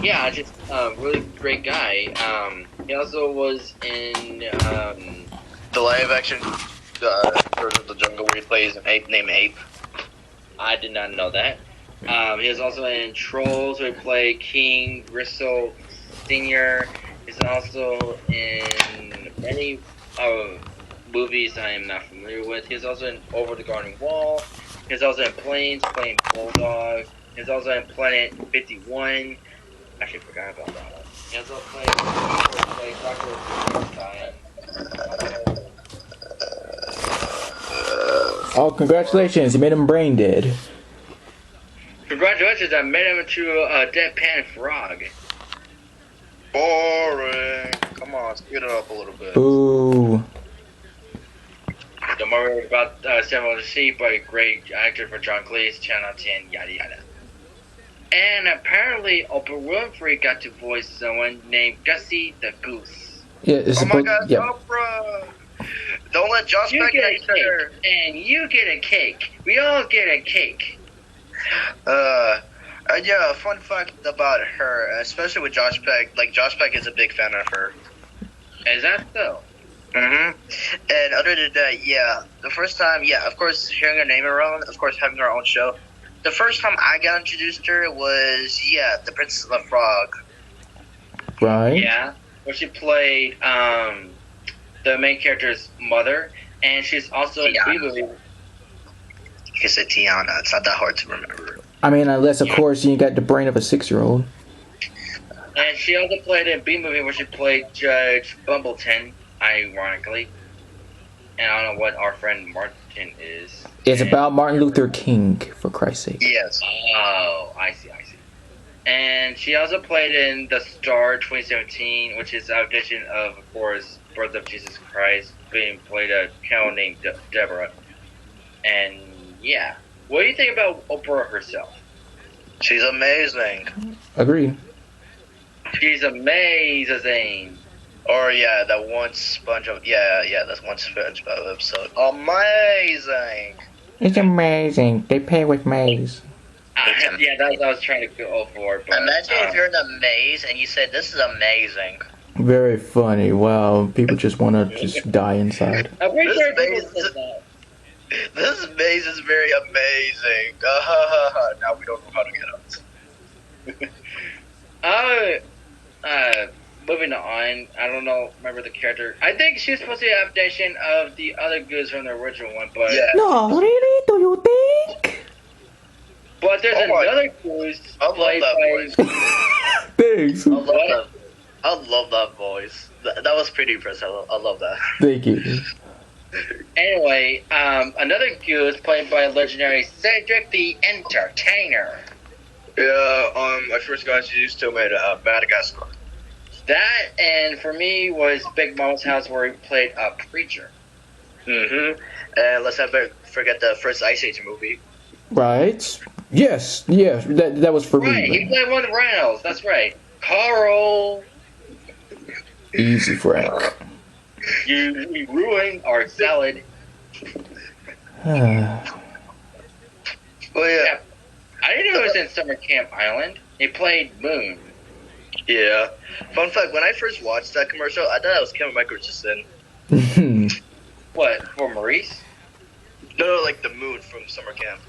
S3: yeah, just really great guy. He also was in
S2: The live action version of the jungle where he plays an ape named Ape.
S3: I did not know that. He was also in Trolls, where he played King Gristle Sr. He's also in many movies I am not familiar with. He's also in Over the Garden Wall. He's also in Planes, playing Bulldog. He's also in Planet 51. Actually, forgot about that one. He also played Dr.
S1: Oh, congratulations. You made him brain dead.
S3: Congratulations, I made him into a deadpan frog.
S2: Boring. Come on, speed it up a little bit.
S1: Ooh.
S3: Don't worry about Samuel the Sheep, but a great actor for John Cleese, Channel 10, yada yada. And apparently, Oprah Winfrey got to voice someone named Gussie the Goose.
S1: Yeah, it's
S2: Oh my God,
S1: yeah.
S2: Oprah! Don't let Josh
S3: You
S2: back
S3: get a
S2: next to her.
S3: cake, and you get a cake. We all get a cake.
S2: Yeah, fun fact about her, especially with Josh Peck. Like, Josh Peck is a big fan of her.
S3: Is that so?
S2: And other than that, yeah, the first time, yeah, of course, hearing her name around, of course, having her own show. The first time I got introduced to her was, yeah, The Princess and the Frog.
S1: Right.
S3: Yeah, where she played the main character's mother, and she's also in
S2: Tiana.
S3: movie.
S2: You can say Tiana. It's not that hard to remember.
S1: I mean, unless, of course, you got the brain of a 6-year-old.
S3: And she also played in B movie where she played Judge Bumbleton, ironically. And I don't know what our friend Martin is.
S1: It's about Martin Luther King, for Christ's sake.
S2: Yes.
S3: Oh, I see. And she also played in The Star 2017, which is an audition of course, Birth of Jesus Christ, being played a cow named Deborah. And yeah, what do you think about Oprah herself?
S2: She's amazing.
S1: Agreed.
S3: She's amazing.
S2: Or, yeah, that one SpongeBob. Yeah, that's one SpongeBob episode. Amazing.
S1: It's amazing. They pay with maize.
S3: Yeah, that's what I was trying to go for. But,
S2: Imagine if you're in a maze and you said, "This is amazing."
S1: Very funny. Wow, people just want to just die inside.
S3: I'm pretty
S2: This
S3: sure
S2: maze-
S3: people said that.
S2: This maze is very amazing. Now we don't know how to get out.
S3: Moving on, I don't know, remember the character. I think she was supposed to be an adaptation of the other goose from the original one, but
S2: Yeah.
S1: No, really? Do you think?
S3: but there's
S2: Oh my-
S3: another goose
S2: I love
S3: played
S2: that
S3: by
S2: voice.
S1: Thanks.
S2: I love that voice. That was pretty impressive. I love that.
S1: Thank you.
S3: Anyway, another goose played by legendary Cedric the Entertainer.
S2: Yeah. I first got introduced to him at Madagascar.
S3: That, and for me, was Big Mama's House, where he played a preacher.
S2: And let's not forget the first Ice Age movie.
S1: Right. Yes, yeah, that was for
S3: Right, he
S1: me.
S3: played one of the rhinos. That's right. Carl,
S1: Easy, Frank.
S3: you ruined our salad.
S5: Well, yeah,
S3: Yeah, I didn't know it was in Summer Camp Island. He played Moon.
S5: yeah. Fun fact: when I first watched that commercial, I thought it was Kevin Richardson.
S3: What, for Maurice?
S5: No, like the moon from Summer Camp.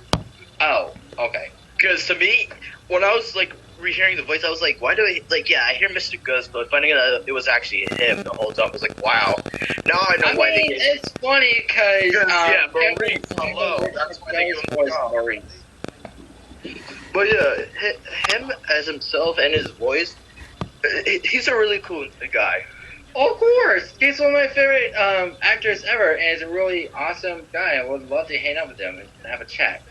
S3: Oh, okay.
S5: Because to me, when I was like rehearing the voice, I was like, why do I like? Yeah, I hear Mr. Gus, but finding out it was actually him the whole time, I was like, wow. Now I know
S3: I
S5: why
S3: mean,
S5: they.
S3: it's funny because
S5: Yeah, Maurice, hello. That's why they gave him the job.
S3: Maurice.
S5: But yeah, him as himself and his voice, he's a really cool guy.
S3: Of course, he's one of my favorite actors ever, and he's a really awesome guy. I would love to hang out with him and have a chat.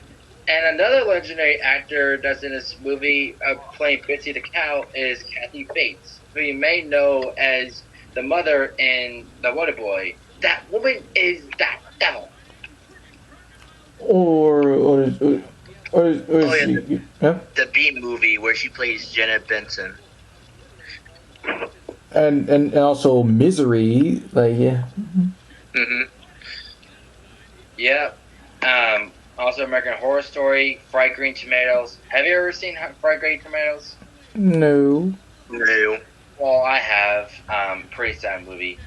S3: And another legendary actor that's in this movie playing Bitsy the cow is Kathy Bates, who you may know as the mother in The Water Boy. That woman is that devil.
S1: or
S5: yeah.
S1: yeah?
S5: The B movie where she plays Janet Benson.
S1: And also Misery, like yeah.
S5: Mm-hmm.
S3: Yep. Also American Horror Story, Fried Green Tomatoes. Have you ever seen Fried Green Tomatoes?
S1: No.
S5: No.
S3: Well, I have. Pretty sad movie.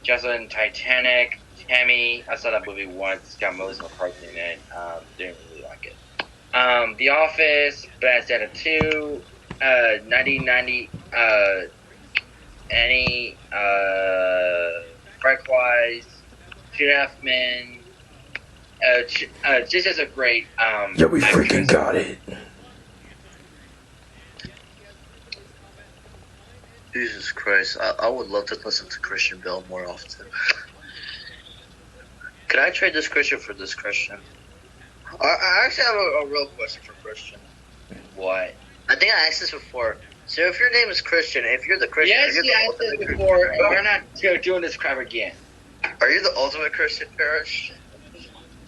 S3: Just in Titanic, Tammy. I saw that movie once. It's got Melissa McCarthy in it. Didn't really like it. The Office, Bad Santa 2, 1990, Annie, Breakwise, Two and a Half Men. Just as a great
S1: Yeah, we
S3: actress.
S1: freaking got it.
S5: Jesus Christ, I would love to listen to Christian Bale more often. Can I trade this Christian for this Christian? I actually have a real question for Christian.
S3: What?
S5: I think I asked this before. So if your name is Christian, if you're the Christian,
S3: Yes,
S5: are you
S3: you asked
S5: the
S3: this
S5: ultimate
S3: before, and we're not doing this crap again.
S5: Are you the ultimate Christian, Parrish?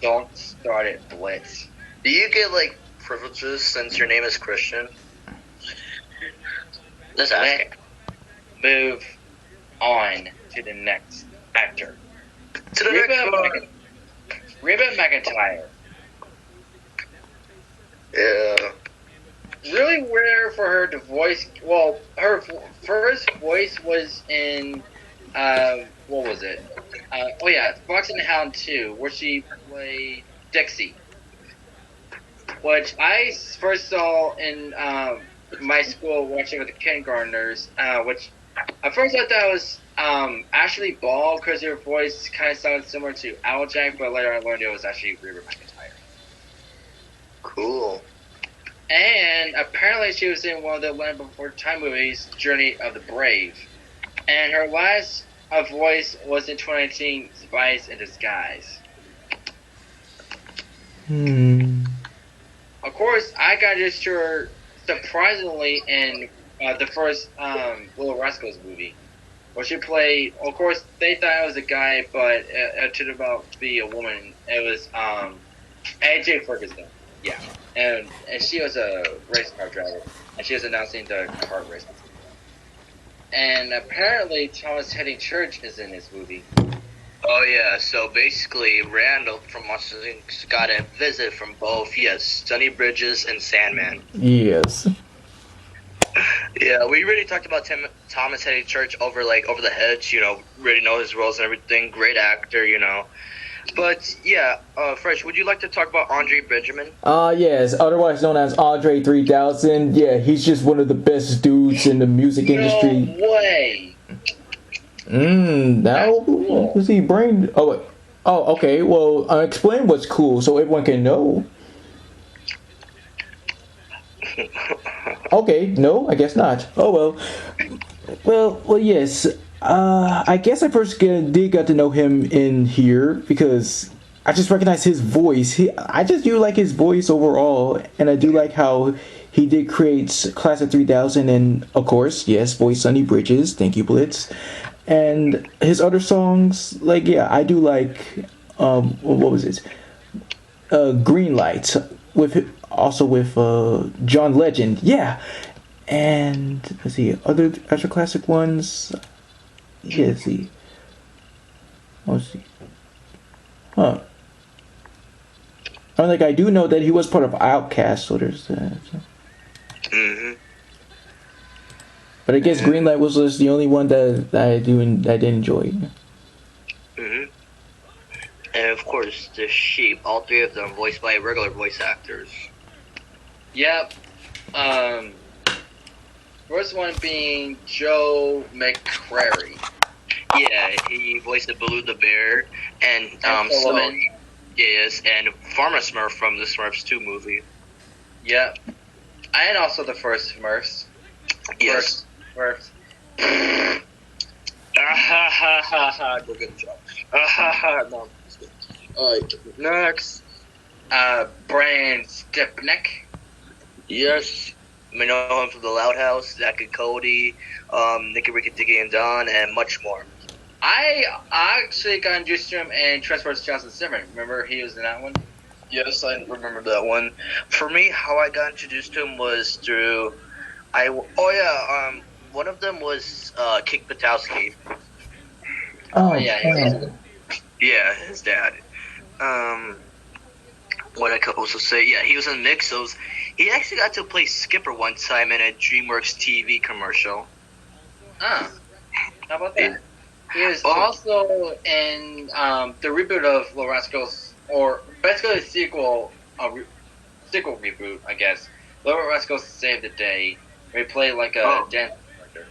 S3: Don't start it, Blitz.
S5: Do you get like privileges since your name is Christian? Just asking.
S3: Move on to the next actor.
S5: To the next one.
S3: Reba McEntire.
S5: Yeah.
S3: Really rare for her to voice. Well, her first voice was in. What was it? Fox and the Hound 2, where she played Dixie. Which I first saw in my school watching with the kindergartners, which at first I thought it was Ashley Ball because her voice kind of sounded similar to Applejack, but later I learned it was actually Reba McEntire.
S5: Cool.
S3: And apparently she was in one of the Land Before Time movies, Journey of the Brave. And her last voice was in 2019 Spies in Disguise. Of course, I got just her surprisingly in the first Little Rascals movie, where she played. Of course, they thought it was a guy, but it turned out to be a woman. It was AJ Ferguson. Yeah, and she was a race car driver, and she was announcing the kart race. And apparently, Thomas Heading Church is in this movie.
S5: Oh yeah, so basically Randall from Monsters Inc. got a visit from both, yes, Sonny Bridges and Sandman.
S1: Yes.
S5: Yeah, we really talked about Thomas Heading Church over the hedge, really know his roles and everything, great actor, But yeah, Fresh, would you like to talk about Andre Benjamin?
S1: Yes, otherwise known as Andre 3000. Yeah, he's just one of the best dudes in the music industry.
S3: No way!
S1: Now was he brain? Oh, wait. Oh, okay. Well, explain what's cool so everyone can know. Okay, no, I guess not. Oh well. Well, yes. I guess I first did get to know him in here because I just recognize his voice. I just do like his voice overall, and I do like how he did create Class of 3000, and of course, yes, voice Sonny Bridges. Thank you, Blitz. And his other songs, I do like. What was it? Green Light. with John Legend. Yeah, and let's see other classic ones. Yeah, let's see. Let's see. Huh. I do know that he was part of Outkast, so there's that. So. But I guess Greenlight was just the only one that I did enjoy.
S5: And of course, the sheep. All three of them voiced by regular voice actors.
S3: Yep. First one being Joe McCrary.
S5: Yeah, he voiced the Baloo the bear, and yes, and Farmer Smurf from the Smurfs 2 movie.
S3: Yep. And also the first Smurfs.
S5: Yes.
S3: First.
S5: Ah ha ha ha ha! Good job. Ah ha ha! No. Alright, next.
S3: Brian Stipnick.
S5: Yes. We know him from The Loud House, Zack and Cody, Nicky Ricky Dicky and Don, and much more.
S3: I actually got introduced to him in Transformers 2007. Remember he was in that one?
S5: Yes, I remember that one. For me, how I got introduced to him was through, one of them was Kick Patowski.
S1: Oh
S3: yeah.
S5: Yeah, his dad. What I could also say, yeah, he was in Mixos. He actually got to play Skipper one time in a DreamWorks TV commercial.
S3: Ah, how about that? He was also in the reboot of Little Rascals, or basically a sequel reboot, I guess. Little Rascals Save the Day. Where he played like a dance character.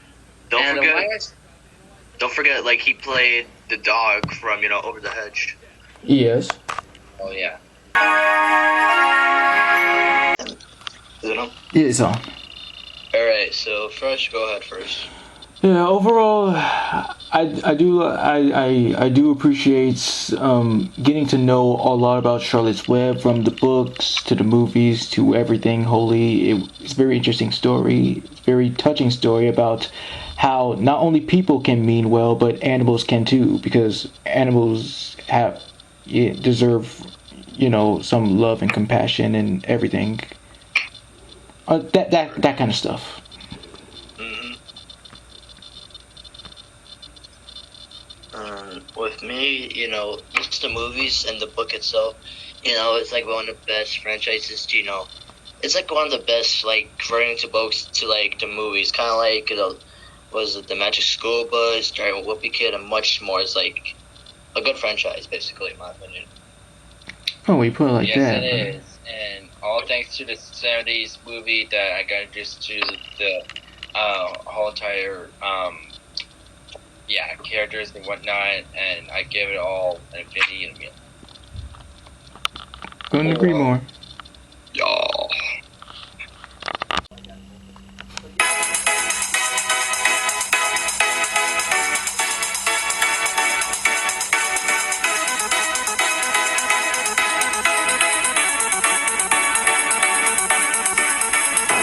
S5: Don't forget, like he played the dog from Over the Hedge.
S1: Yes.
S3: Oh yeah.
S5: Is it on?
S1: Yeah, it's on.
S5: Alright, so Fresh, go ahead first.
S1: Yeah, overall, I do appreciate getting to know a lot about Charlotte's Web, from the books to the movies to everything. It's a very interesting story. It's a very touching story about how not only people can mean well, but animals can too, because animals deserve some love and compassion and everything. That kind of stuff.
S4: With me, just the movies and the book itself, it's like one of the best franchises. It's like one of the best, like, converting to books to like the movies, kind of like was it the Magic School Bus, Driving Whoopi Kid, and much more. It's like a good franchise, basically, in my opinion.
S1: Oh, we put it like
S3: yes,
S1: that.
S3: Yes, it is, and all thanks to the '70s movie that I got introduced to the whole entire characters and whatnot, and I give it all an infinity and a million.
S1: Couldn't agree more.
S5: Y'all.